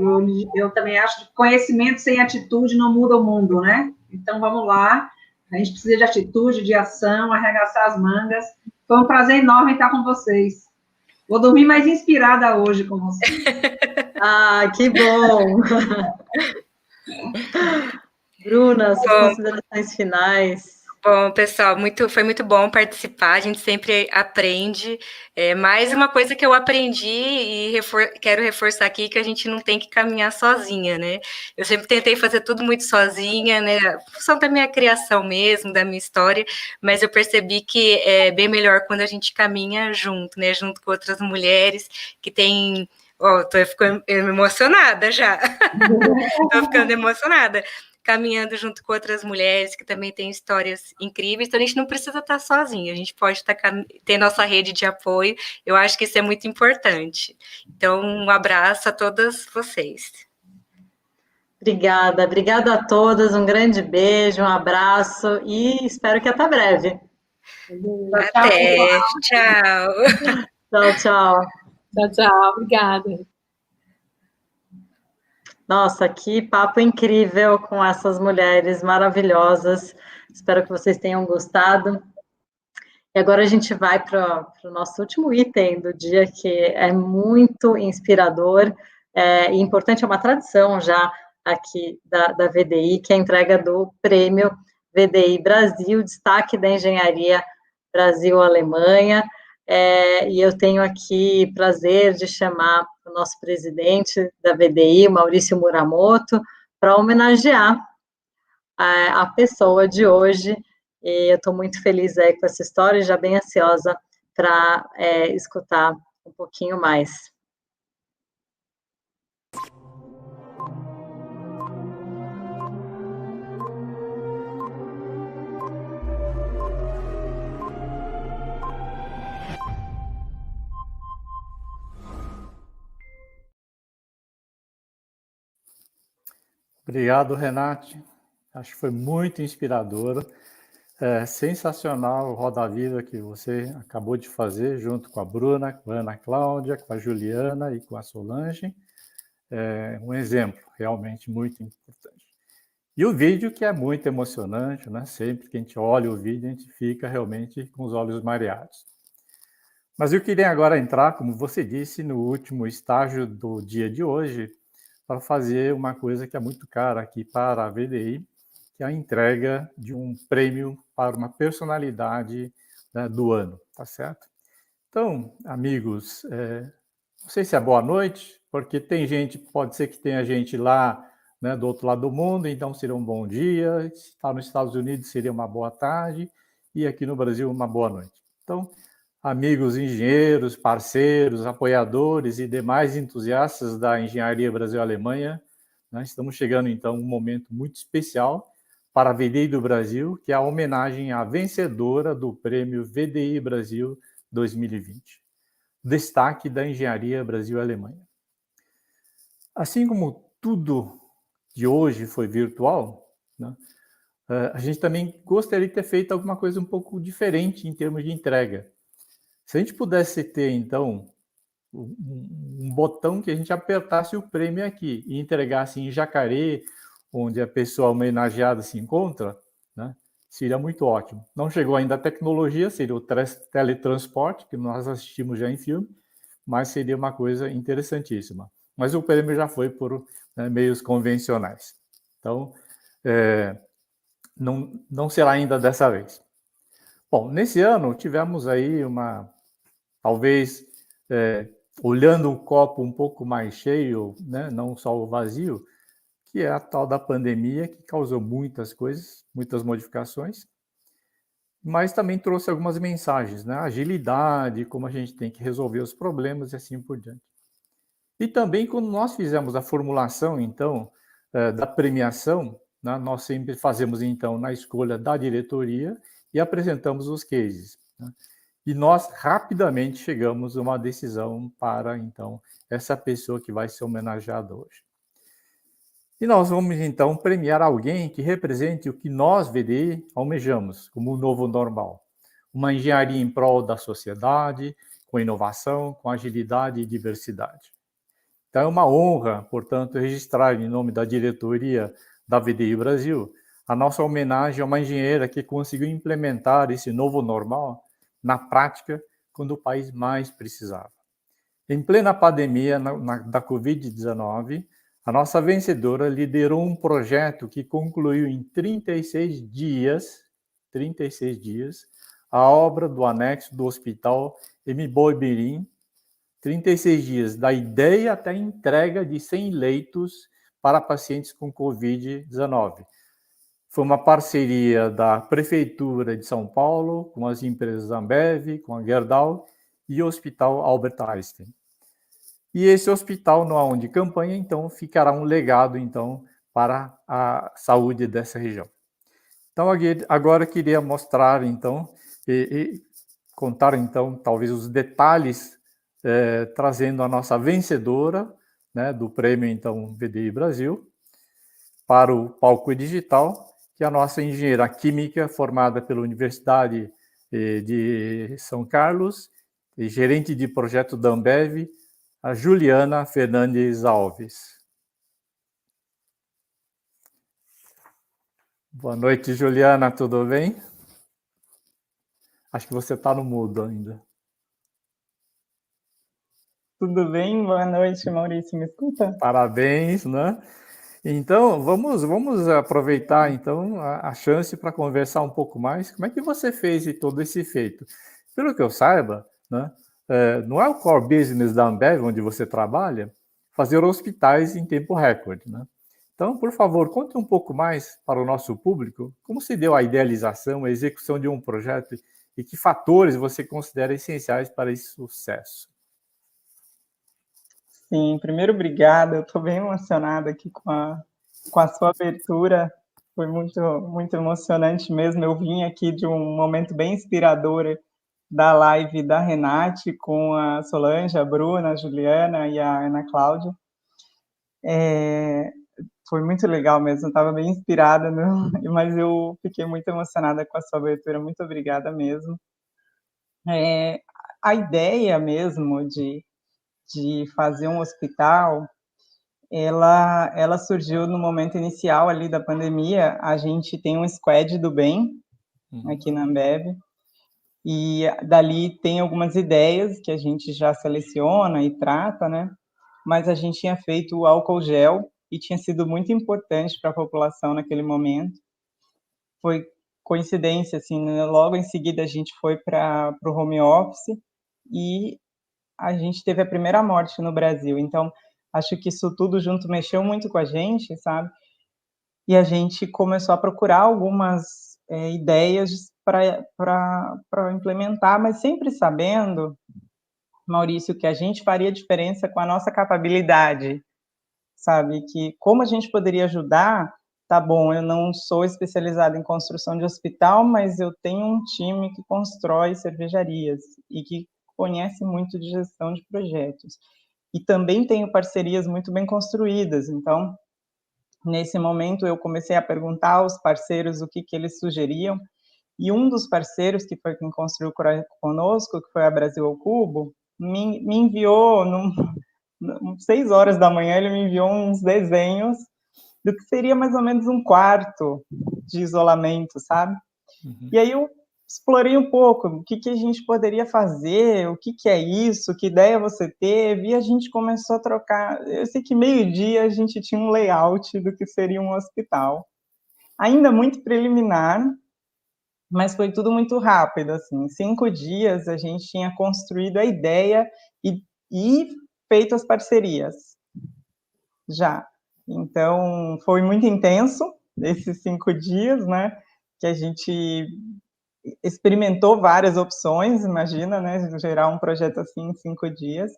eu também acho que conhecimento sem atitude não muda o mundo, né? Então, vamos lá, a gente precisa de atitude, de ação, arregaçar as mangas. Foi um prazer enorme estar com vocês. Vou dormir mais inspirada hoje com vocês. Ah, que bom! Bruna, suas considerações finais. Bom, pessoal, foi muito bom participar, a gente sempre aprende. Mais uma coisa que eu aprendi e quero reforçar aqui, que a gente não tem que caminhar sozinha, né? Eu sempre tentei fazer tudo muito sozinha, né? A função da minha criação mesmo, da minha história, mas eu percebi que é bem melhor quando a gente caminha junto, né? Junto com outras mulheres que têm... tô ficando emocionada já. Tô ficando emocionada. Caminhando junto com outras mulheres que também têm histórias incríveis, então a gente não precisa estar sozinho, a gente pode ter nossa rede de apoio, eu acho que isso é muito importante. Então, um abraço a todas vocês. Obrigada a todas, um grande beijo, um abraço e espero que até breve. Até, tchau. Tchau. Tchau, tchau, obrigada. Nossa, que papo incrível com essas mulheres maravilhosas. Espero que vocês tenham gostado. E agora a gente vai para o nosso último item do dia, que é muito inspirador e importante, é uma tradição já aqui da VDI, que é a entrega do prêmio VDI Brasil, destaque da engenharia Brasil-Alemanha. e eu tenho aqui prazer de chamar o nosso presidente da VDI, Maurício Muramoto, para homenagear a pessoa de hoje, e eu estou muito feliz aí com essa história e já bem ansiosa para escutar um pouquinho mais. Obrigado, Renate. Acho que foi muito inspiradora. Sensacional o Roda Viva que você acabou de fazer, junto com a Bruna, com a Ana Cláudia, com a Juliana e com a Solange. Um exemplo realmente muito importante. E o vídeo que é muito emocionante, né? Sempre que a gente olha o vídeo, a gente fica realmente com os olhos mareados. Mas eu queria agora entrar, como você disse, no último estágio do dia de hoje, para fazer uma coisa que é muito cara aqui para a VDI, que é a entrega de um prêmio para uma personalidade, né, do ano, tá certo? Então, amigos, não sei se é boa noite, porque tem gente, pode ser que tenha gente lá, né, do outro lado do mundo, então seria um bom dia, se está nos Estados Unidos seria uma boa tarde, e aqui no Brasil uma boa noite. Então, amigos engenheiros, parceiros, apoiadores e demais entusiastas da Engenharia Brasil-Alemanha, nós estamos chegando, então, a um momento muito especial para a VDI do Brasil, que é a homenagem à vencedora do Prêmio VDI Brasil 2020. Destaque da Engenharia Brasil-Alemanha. Assim como tudo de hoje foi virtual, né, a gente também gostaria de ter feito alguma coisa um pouco diferente em termos de entrega. Se a gente pudesse ter, então, um botão que a gente apertasse o prêmio aqui e entregasse em Jacareí, onde a pessoa homenageada se encontra, né, seria muito ótimo. Não chegou ainda a tecnologia, seria o teletransporte, que nós assistimos já em filme, mas seria uma coisa interessantíssima. Mas o prêmio já foi por, né, meios convencionais. Então, não será ainda dessa vez. Bom, nesse ano tivemos aí talvez, olhando o copo um pouco mais cheio, né, não só o vazio, que é a tal da pandemia, que causou muitas coisas, muitas modificações, mas também trouxe algumas mensagens, né, agilidade, como a gente tem que resolver os problemas e assim por diante. E também, quando nós fizemos a formulação, então, da premiação, né, nós sempre fazemos, então, na escolha da diretoria e apresentamos os cases, né? E nós rapidamente chegamos a uma decisão para, então, essa pessoa que vai ser homenageada hoje. E nós vamos, então, premiar alguém que represente o que nós, VDI, almejamos como o novo normal. Uma engenharia em prol da sociedade, com inovação, com agilidade e diversidade. Então, é uma honra, portanto, registrar em nome da diretoria da VDI Brasil a nossa homenagem a uma engenheira que conseguiu implementar esse novo normal na prática, quando o país mais precisava. Em plena pandemia da Covid-19, a nossa vencedora liderou um projeto que concluiu em 36 dias, a obra do anexo do Hospital Mboi-Mirim, 36 dias, da ideia até a entrega de 100 leitos para pacientes com Covid-19. Foi uma parceria da Prefeitura de São Paulo, com as empresas Ambev, com a Gerdau e o Hospital Albert Einstein. E esse hospital, no Aon de campanha, então, ficará um legado, então, para a saúde dessa região. Então, agora eu queria mostrar, então, e contar, então, talvez os detalhes, trazendo a nossa vencedora, né, do prêmio, então, VDI Brasil, para o palco digital, que é a nossa engenheira química, formada pela Universidade de São Carlos, e gerente de projeto da Ambev, a Juliana Fernandes Alves. Boa noite, Juliana, tudo bem? Acho que você está no mudo ainda. Tudo bem? Boa noite, Maurício, me escuta? Parabéns, né? Então, vamos aproveitar, então, a chance para conversar um pouco mais. Como é que você fez todo esse feito? Pelo que eu saiba, né? Não é o core business da Ambev, onde você trabalha, fazer hospitais em tempo recorde, né? Então, por favor, conte um pouco mais para o nosso público como se deu a idealização, a execução de um projeto e que fatores você considera essenciais para esse sucesso. Sim, primeiro, obrigada. Eu estou bem emocionada aqui com a sua abertura. Foi muito, muito emocionante mesmo. Eu vim aqui de um momento bem inspirador da live da Renate com a Solange, a Bruna, a Juliana e a Ana Cláudia. Foi muito legal mesmo, eu estava bem inspirada, mas eu fiquei muito emocionada com a sua abertura. Muito obrigada mesmo. A ideia mesmo de fazer um hospital, ela surgiu no momento inicial ali da pandemia. A gente tem um squad do bem aqui na Ambev, e dali tem algumas ideias que a gente já seleciona e trata, né? Mas a gente tinha feito o álcool gel e tinha sido muito importante para a população naquele momento. Foi coincidência, assim, né? Logo em seguida a gente foi para o home office e a gente teve a primeira morte no Brasil. Então, acho que isso tudo junto mexeu muito com a gente, sabe? E a gente começou a procurar algumas ideias para implementar, mas sempre sabendo, Maurício, que a gente faria diferença com a nossa capacidade, sabe? Que como a gente poderia ajudar, tá bom, eu não sou especializada em construção de hospital, mas eu tenho um time que constrói cervejarias e que conhece muito de gestão de projetos. E também tenho parcerias muito bem construídas, então, nesse momento, eu comecei a perguntar aos parceiros o que eles sugeriam, e um dos parceiros, que foi quem construiu conosco, que foi a Brasil ao Cubo, me enviou, 6 horas da manhã, ele me enviou uns desenhos do que seria mais ou menos um quarto de isolamento, sabe? E aí eu explorei um pouco o que a gente poderia fazer, o que é isso, que ideia você teve, e a gente começou a trocar. Eu sei que meio-dia a gente tinha um layout do que seria um hospital, ainda muito preliminar, mas foi tudo muito rápido, assim. Em 5 dias a gente tinha construído a ideia e feito as parcerias, já. Então, foi muito intenso, esses 5 dias, né, que a gente experimentou várias opções, imagina, né, gerar um projeto assim em 5 dias,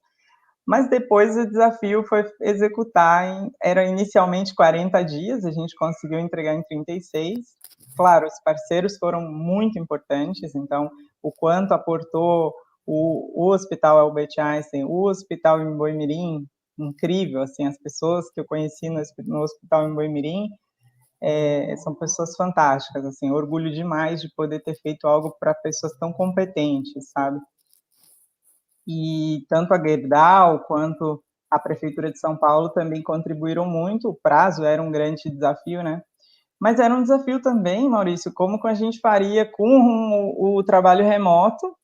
mas depois o desafio foi executar, era inicialmente 40 dias, a gente conseguiu entregar em 36. Claro, os parceiros foram muito importantes, então, o quanto aportou o Hospital Albert Einstein, o Hospital em Boimirim, incrível, assim, as pessoas que eu conheci no Hospital em Boimirim, são pessoas fantásticas, assim, orgulho demais de poder ter feito algo para pessoas tão competentes, sabe? E tanto a Gerdau quanto a Prefeitura de São Paulo também contribuíram muito. O prazo era um grande desafio, né? Mas era um desafio também, Maurício, como que a gente faria com o trabalho remoto.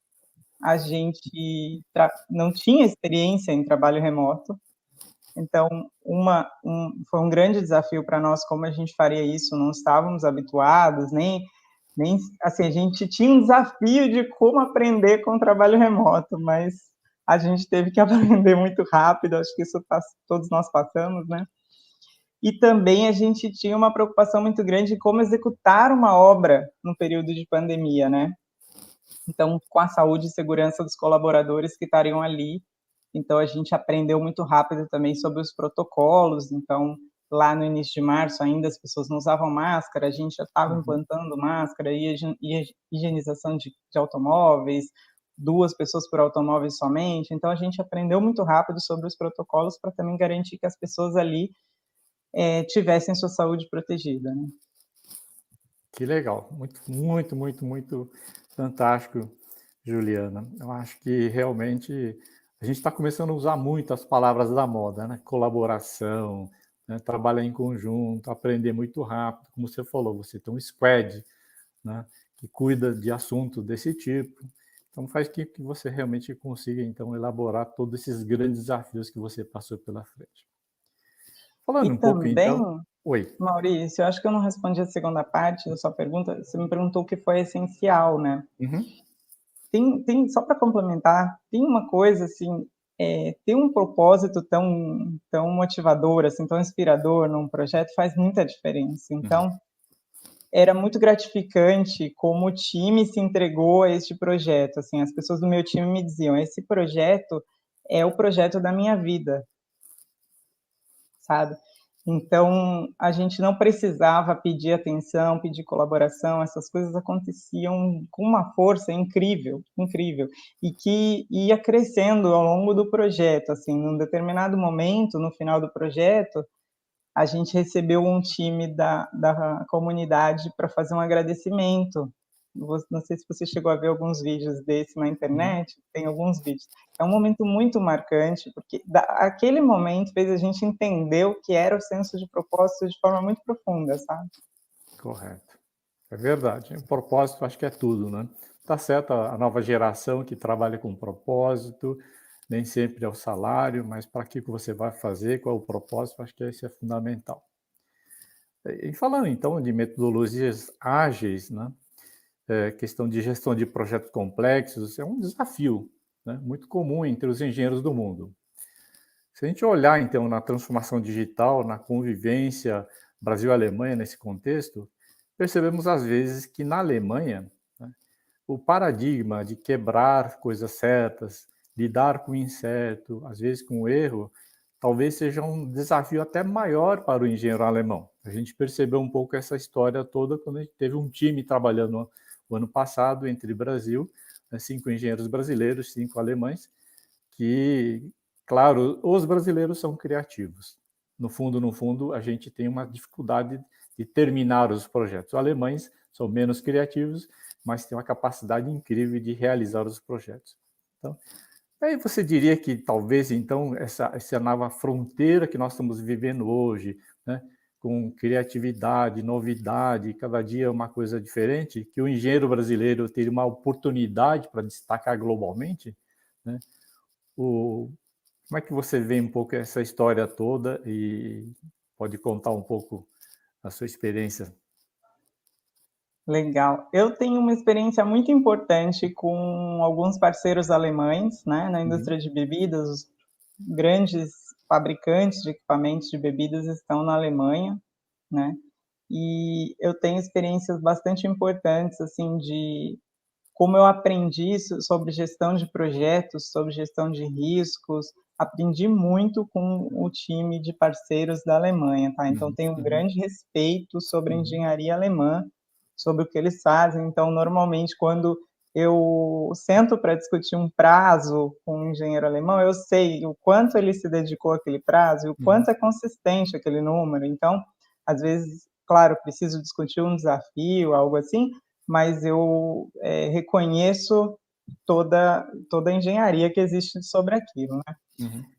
A gente não tinha experiência em trabalho remoto, então foi um grande desafio para nós como a gente faria isso. Não estávamos habituados, nem assim, a gente tinha um desafio de como aprender com o trabalho remoto, mas a gente teve que aprender muito rápido. Acho que isso todos nós passamos, né? E também a gente tinha uma preocupação muito grande de como executar uma obra no período de pandemia, né? Então, com a saúde e segurança dos colaboradores que estariam ali. Então, a gente aprendeu muito rápido também sobre os protocolos. Então, lá no início de março, ainda as pessoas não usavam máscara, a gente já estava implantando máscara e higienização de automóveis, 2 pessoas por automóvel somente. Então, a gente aprendeu muito rápido sobre os protocolos para também garantir que as pessoas ali tivessem sua saúde protegida, né? Que legal, muito fantástico, Juliana. Eu acho que realmente a gente está começando a usar muito as palavras da moda, né? Colaboração, né? Trabalhar em conjunto, aprender muito rápido, como você falou, você tem um squad, né, que cuida de assuntos desse tipo. Então faz que você realmente consiga então elaborar todos esses grandes desafios que você passou pela frente. Falando um pouco então. Oi. Maurício, eu acho que eu não respondi a segunda parte da sua pergunta. Você me perguntou o que foi essencial, né? só para complementar, tem uma coisa assim, ter um propósito tão motivador, assim, tão inspirador num projeto faz muita diferença. Então, era muito gratificante como o time se entregou a este projeto. Assim, as pessoas do meu time me diziam: esse projeto é o projeto da minha vida, sabe? Então, a gente não precisava pedir atenção, pedir colaboração, essas coisas aconteciam com uma força incrível, incrível, e que ia crescendo ao longo do projeto. Assim, num determinado momento, no final do projeto, a gente recebeu um time da comunidade para fazer um agradecimento. Não sei se você chegou a ver alguns vídeos desse na internet, tem alguns vídeos. É um momento muito marcante, porque aquele momento fez a gente entender o que era o senso de propósito de forma muito profunda, sabe? Correto. É verdade. O propósito, acho que é tudo, né? Tá certo a nova geração que trabalha com propósito, nem sempre é o salário, mas para que você vai fazer, qual é o propósito, acho que isso é fundamental. E falando, então, de metodologias ágeis, né? Questão de gestão de projetos complexos, é um desafio, né, muito comum entre os engenheiros do mundo. Se a gente olhar, então, na transformação digital, na convivência Brasil-Alemanha nesse contexto, percebemos, às vezes, que na Alemanha, né, o paradigma de quebrar coisas certas, lidar com o incerto, às vezes com o erro, talvez seja um desafio até maior para o engenheiro alemão. A gente percebeu um pouco essa história toda quando a gente teve um time trabalhando o ano passado entre Brasil, 5 engenheiros brasileiros, 5 alemães, que, claro, os brasileiros são criativos. No fundo, a gente tem uma dificuldade de terminar os projetos. Os alemães são menos criativos, mas têm uma capacidade incrível de realizar os projetos. Então, aí você diria que talvez, então, essa nova fronteira que nós estamos vivendo hoje, né, com criatividade, novidade, cada dia uma coisa diferente, que o engenheiro brasileiro teria uma oportunidade para destacar globalmente, né? Como é que você vê um pouco essa história toda e pode contar um pouco a sua experiência? Legal. Eu tenho uma experiência muito importante com alguns parceiros alemães, né, na indústria de bebidas. Os grandes fabricantes de equipamentos de bebidas estão na Alemanha, né? E eu tenho experiências bastante importantes, assim, de como eu aprendi sobre gestão de projetos, sobre gestão de riscos. Aprendi muito com o time de parceiros da Alemanha, tá? Então, tenho um grande respeito sobre a engenharia alemã, sobre o que eles fazem. Então, normalmente, quando eu sento para discutir um prazo com um engenheiro alemão, eu sei o quanto ele se dedicou àquele prazo e o quanto é consistente aquele número. Então, às vezes, claro, preciso discutir um desafio, algo assim, mas eu reconheço toda a engenharia que existe sobre aquilo, né?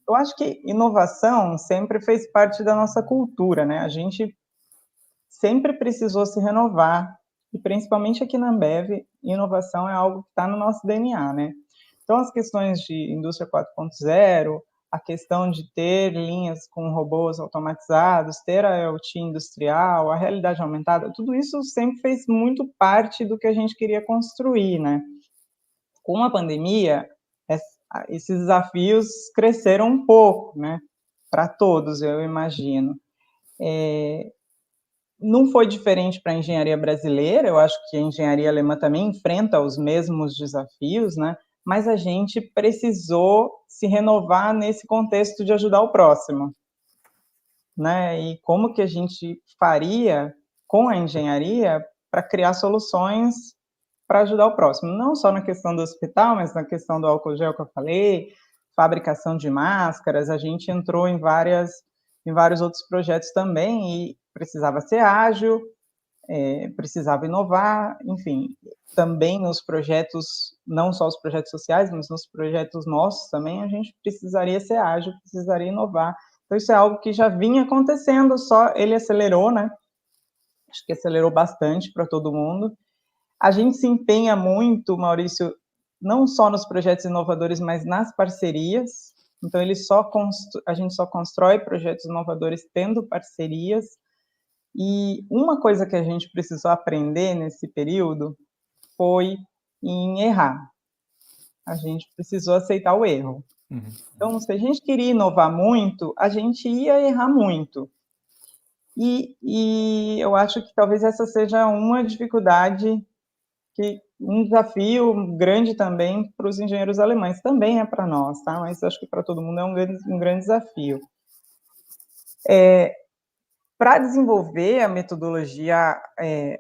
Eu acho que inovação sempre fez parte da nossa cultura, né? A gente sempre precisou se renovar, e principalmente aqui na Ambev, inovação é algo que está no nosso DNA, né? Então, as questões de indústria 4.0, a questão de ter linhas com robôs automatizados, ter a IoT industrial, a realidade aumentada, tudo isso sempre fez muito parte do que a gente queria construir, né? Com a pandemia, esses desafios cresceram um pouco, né? Para todos, eu imagino. Não foi diferente para a engenharia brasileira, eu acho que a engenharia alemã também enfrenta os mesmos desafios, né? Mas a gente precisou se renovar nesse contexto de ajudar o próximo, né? E como que a gente faria com a engenharia para criar soluções para ajudar o próximo, não só na questão do hospital, mas na questão do álcool gel que eu falei, fabricação de máscaras. A gente entrou em vários outros projetos também e precisava ser ágil, precisava inovar, enfim, também nos projetos, não só os projetos sociais, mas nos projetos nossos também, a gente precisaria ser ágil, precisaria inovar. Então, isso é algo que já vinha acontecendo, só ele acelerou, né? Acho que acelerou bastante para todo mundo. A gente se empenha muito, Maurício, não só nos projetos inovadores, mas nas parcerias. Então, a gente só constrói projetos inovadores tendo parcerias. E uma coisa que a gente precisou aprender nesse período foi em errar. a gente precisou aceitar o erro. Então, se a gente queria inovar muito, a gente ia errar muito. E eu acho que talvez essa seja uma dificuldade, um desafio grande também para os engenheiros alemães, também é para nós, tá? Mas acho que para todo mundo é um grande desafio. Para desenvolver a metodologia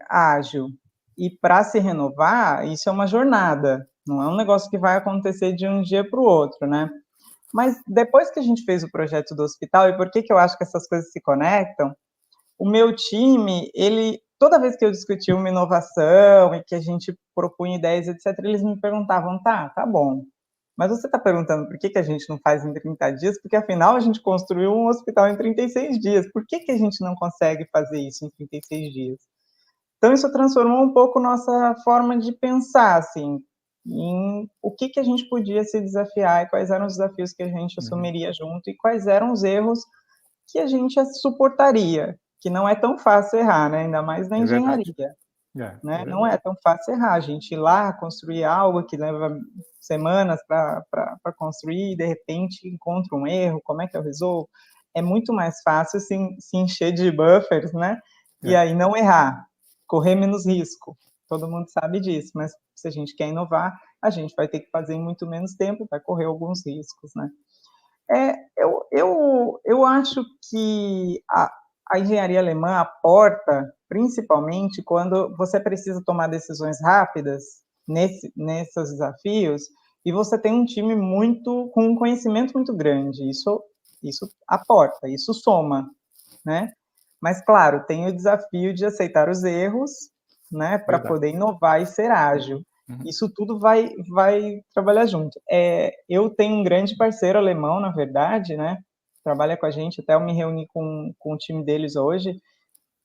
ágil e para se renovar, isso é uma jornada, não é um negócio que vai acontecer de um dia para o outro, né? Mas depois que a gente fez o projeto do hospital, e por que eu acho que essas coisas se conectam, o meu time, toda vez que eu discutia uma inovação e que a gente propunha ideias, etc., eles me perguntavam, tá bom, mas você está perguntando por que a gente não faz em 30 dias? Porque, afinal, a gente construiu um hospital em 36 dias. Por que a gente não consegue fazer isso em 36 dias? Então, isso transformou um pouco nossa forma de pensar, assim, em o que a gente podia se desafiar e quais eram os desafios que a gente assumiria junto e quais eram os erros que a gente suportaria, que não é tão fácil errar, né? Ainda mais na engenharia. Né? Não é tão fácil errar, a gente ir lá, construir algo que leva semanas para construir e, de repente, encontra um erro, como é que eu resolvo? É muito mais fácil se encher de buffers, né? E aí não errar, correr menos risco. Todo mundo sabe disso, mas se a gente quer inovar, a gente vai ter que fazer em muito menos tempo, vai correr alguns riscos, né? Eu acho que a engenharia alemã aporta, principalmente quando você precisa tomar decisões rápidas nesses desafios, e você tem um time com um conhecimento muito grande. Isso aporta, isso soma, né? Mas, claro, tem o desafio de aceitar os erros, né, para poder inovar e ser ágil. Isso tudo vai trabalhar junto. Eu tenho um grande parceiro alemão, na verdade, né? Trabalha com a gente, até eu me reuni com o time deles hoje,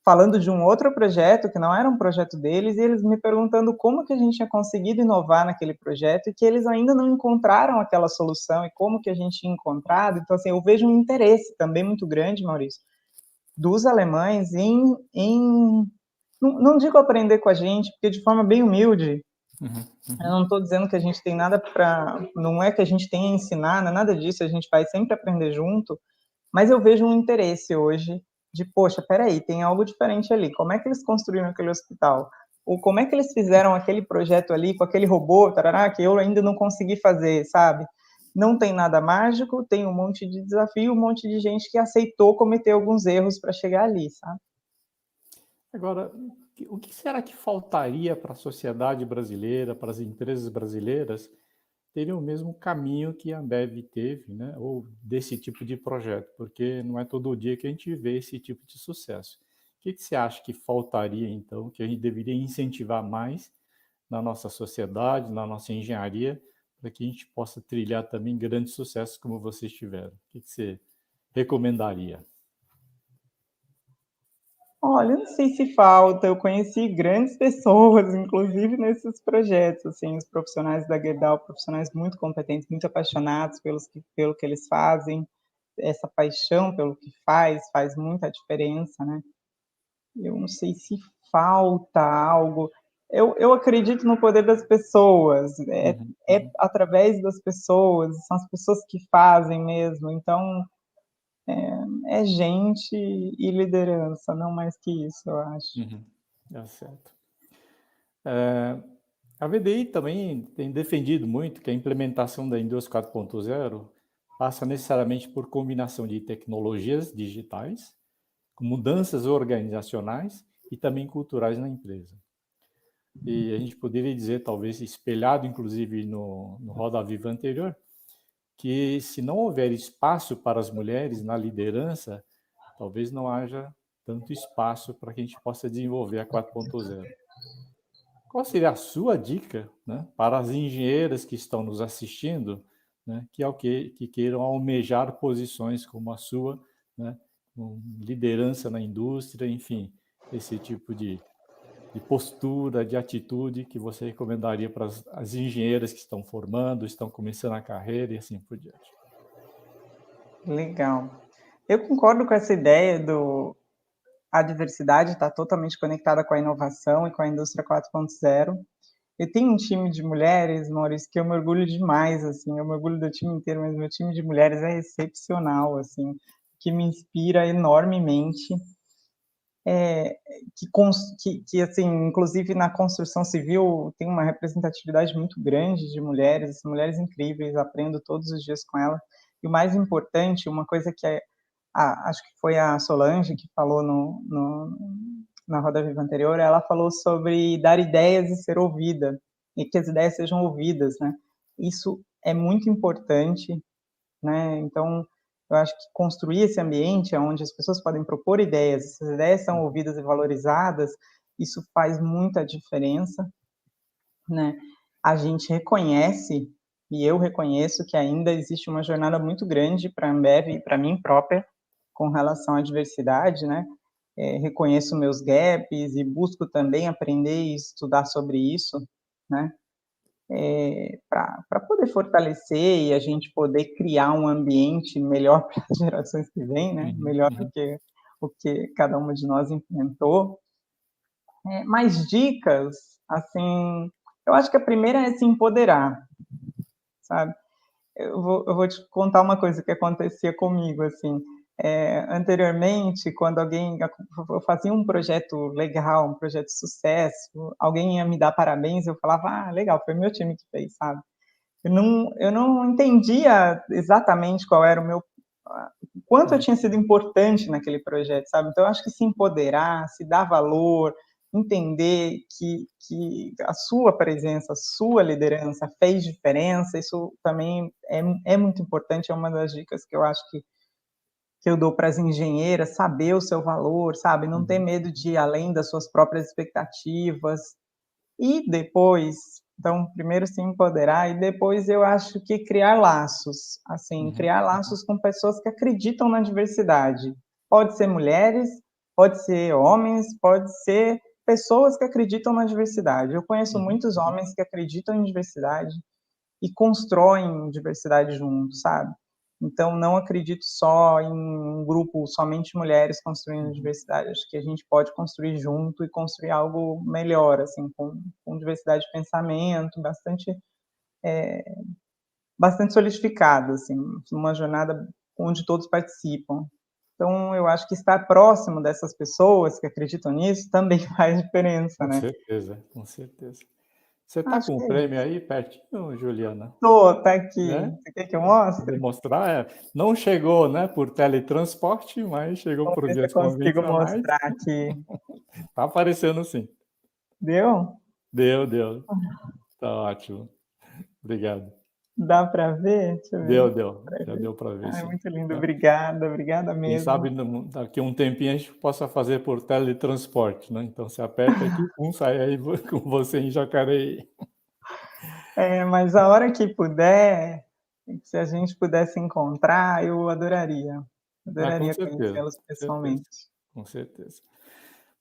falando de um outro projeto, que não era um projeto deles, e eles me perguntando como que a gente tinha conseguido inovar naquele projeto e que eles ainda não encontraram aquela solução e como que a gente tinha encontrado. Então, assim, eu vejo um interesse também muito grande, Maurício, dos alemães não digo aprender com a gente, porque de forma bem humilde. Eu não estou dizendo que a gente tem nada não é que a gente tenha a ensinar, não é nada disso, a gente vai sempre aprender junto, mas eu vejo um interesse hoje de, poxa, peraí, tem algo diferente ali, como é que eles construíram aquele hospital? Ou como é que eles fizeram aquele projeto ali com aquele robô, tarará, que eu ainda não consegui fazer, sabe? Não tem nada mágico, tem um monte de desafio, um monte de gente que aceitou cometer alguns erros para chegar ali, sabe? Agora, o que será que faltaria para a sociedade brasileira, para as empresas brasileiras, terem o mesmo caminho que a Ambev teve, né? Ou desse tipo de projeto? Porque não é todo dia que a gente vê esse tipo de sucesso. O que você acha que faltaria, então, que a gente deveria incentivar mais na nossa sociedade, na nossa engenharia, para que a gente possa trilhar também grandes sucessos como vocês tiveram? O que você recomendaria? Olha, eu não sei se falta, eu conheci grandes pessoas, inclusive nesses projetos, assim, os profissionais da Gerdau, profissionais muito competentes, muito apaixonados pelo que eles fazem, essa paixão pelo que faz muita diferença, né? Eu não sei se falta algo, eu acredito no poder das pessoas, é através das pessoas, são as pessoas que fazem mesmo, então é gente e liderança, não mais que isso, eu acho. Tá certo. A VDI também tem defendido muito que a implementação da indústria 4.0 passa necessariamente por combinação de tecnologias digitais, com mudanças organizacionais e também culturais na empresa. E a gente poderia dizer, talvez espelhado inclusive no Roda Viva anterior, que se não houver espaço para as mulheres na liderança, talvez não haja tanto espaço para que a gente possa desenvolver a 4.0. Qual seria a sua dica, né, para as engenheiras que estão nos assistindo, né, que queiram almejar posições como a sua, né, com liderança na indústria, enfim, esse tipo de postura, de atitude que você recomendaria para as engenheiras que estão formando, estão começando a carreira e assim por diante? Legal. Eu concordo com essa ideia a diversidade está totalmente conectada com a inovação e com a indústria 4.0. Eu tenho um time de mulheres, Maurício, que eu me orgulho demais, assim, eu me orgulho do time inteiro, mas meu time de mulheres é excepcional, assim, que me inspira enormemente, que assim, inclusive na construção civil tem uma representatividade muito grande de mulheres incríveis, aprendo todos os dias com elas, e o mais importante, uma coisa que acho que foi a Solange que falou na Roda Viva anterior, ela falou sobre dar ideias e ser ouvida, e que as ideias sejam ouvidas, né? Isso é muito importante, né? Então, eu acho que construir esse ambiente onde as pessoas podem propor ideias, essas ideias são ouvidas e valorizadas, isso faz muita diferença, né? A gente reconhece, e eu reconheço que ainda existe uma jornada muito grande para a Ambev e para mim própria com relação à diversidade, né? Reconheço meus gaps e busco também aprender e estudar sobre isso, né? Para poder fortalecer e a gente poder criar um ambiente melhor para as gerações que vêm, né? Melhor do que o que cada uma de nós enfrentou. Mais dicas, assim, eu acho que a primeira é se empoderar, sabe? Eu vou te contar uma coisa que acontecia comigo, assim, anteriormente, quando eu fazia um projeto legal, um projeto de sucesso, alguém ia me dar parabéns, eu falava, legal, foi meu time que fez, sabe? Eu não entendia exatamente qual era o quanto eu tinha sido importante naquele projeto, sabe? Então, eu acho que se empoderar, se dar valor, entender que a sua presença, a sua liderança fez diferença, isso também é muito importante, é uma das dicas que eu acho que eu dou para as engenheiras, saber o seu valor, sabe? Não ter medo de ir além das suas próprias expectativas. E depois, então, primeiro se empoderar, e depois eu acho que criar laços, assim, criar laços com pessoas que acreditam na diversidade. Pode ser mulheres, pode ser homens, pode ser pessoas que acreditam na diversidade. Eu conheço muitos homens que acreditam em diversidade e constroem diversidade juntos, sabe? Então, não acredito só em um grupo somente mulheres construindo diversidade. Acho que a gente pode construir junto e construir algo melhor, assim, com diversidade de pensamento, bastante solidificado, assim, uma jornada onde todos participam. Então, eu acho que estar próximo dessas pessoas que acreditam nisso também faz diferença, né? Com certeza, com certeza. Você está com o prêmio aí pertinho, Juliana? Tá aqui. Você quer que eu mostre? Demonstrar, não chegou, né, por teletransporte, mas chegou por vias conviccionais. Consigo mostrar aqui. Tá aparecendo sim. Deu? Deu. Tá ótimo. Obrigado. Dá para ver? Deixa eu ver. Deu. Já deu para ver, sim. Muito lindo, obrigada mesmo. Quem sabe daqui a um tempinho a gente possa fazer por teletransporte, né? Então você aperta aqui, sai aí com você em Jacareí. Mas a hora que puder, se a gente pudesse encontrar, eu adoraria. Adoraria conhecê-los pessoalmente. Com certeza.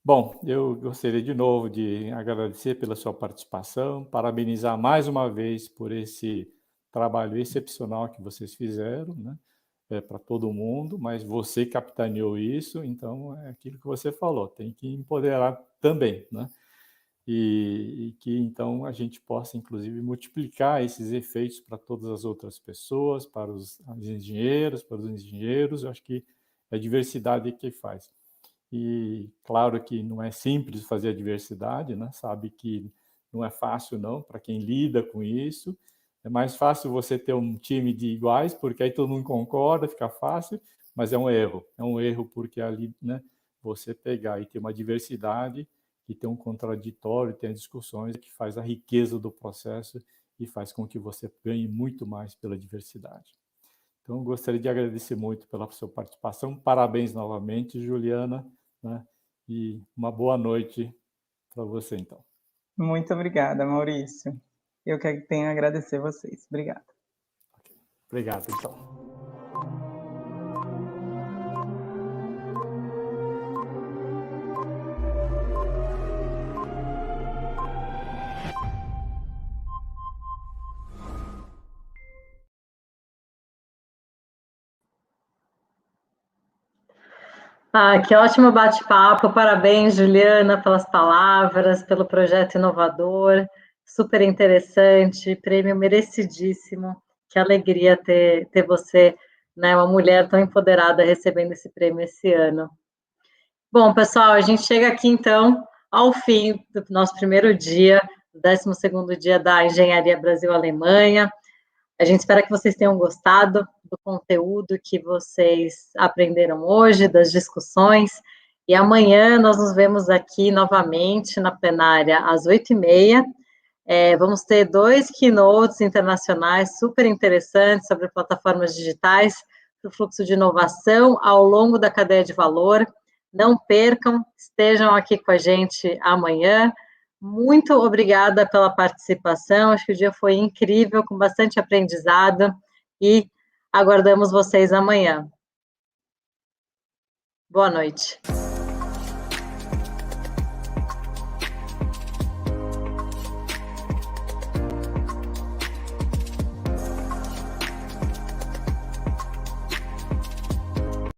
Bom, eu gostaria de novo de agradecer pela sua participação, parabenizar mais uma vez por esse trabalho excepcional que vocês fizeram, né? Para todo mundo, mas você capitaneou isso, então é aquilo que você falou, tem que empoderar também, né? E que então a gente possa, inclusive, multiplicar esses efeitos para todas as outras pessoas, para os engenheiros, eu acho que é a diversidade que faz. E claro que não é simples fazer a diversidade, né? Sabe que não é fácil não, para quem lida com isso. É mais fácil você ter um time de iguais, porque aí todo mundo concorda, fica fácil, mas é um erro porque ali, né, você pegar e ter uma diversidade, e ter um contraditório, tem discussões que faz a riqueza do processo e faz com que você ganhe muito mais pela diversidade. Então, gostaria de agradecer muito pela sua participação, parabéns novamente, Juliana, né? E uma boa noite para você, então. Muito obrigada, Maurício. Eu que tenho a agradecer vocês. Obrigada. Obrigado, então. Que ótimo bate-papo. Parabéns, Juliana, pelas palavras, pelo projeto inovador. super interessante, prêmio merecidíssimo. Que alegria ter você, né, uma mulher tão empoderada recebendo esse prêmio esse ano. Bom, pessoal, a gente chega aqui, então, ao fim do nosso primeiro dia, 12º dia da Engenharia Brasil-Alemanha. A gente espera que vocês tenham gostado do conteúdo que vocês aprenderam hoje, das discussões, e amanhã nós nos vemos aqui novamente na plenária às 8h30. Vamos ter 2 keynotes internacionais super interessantes sobre plataformas digitais para o fluxo de inovação ao longo da cadeia de valor. Não percam, estejam aqui com a gente amanhã. Muito obrigada pela participação, acho que o dia foi incrível, com bastante aprendizado, e aguardamos vocês amanhã. Boa noite.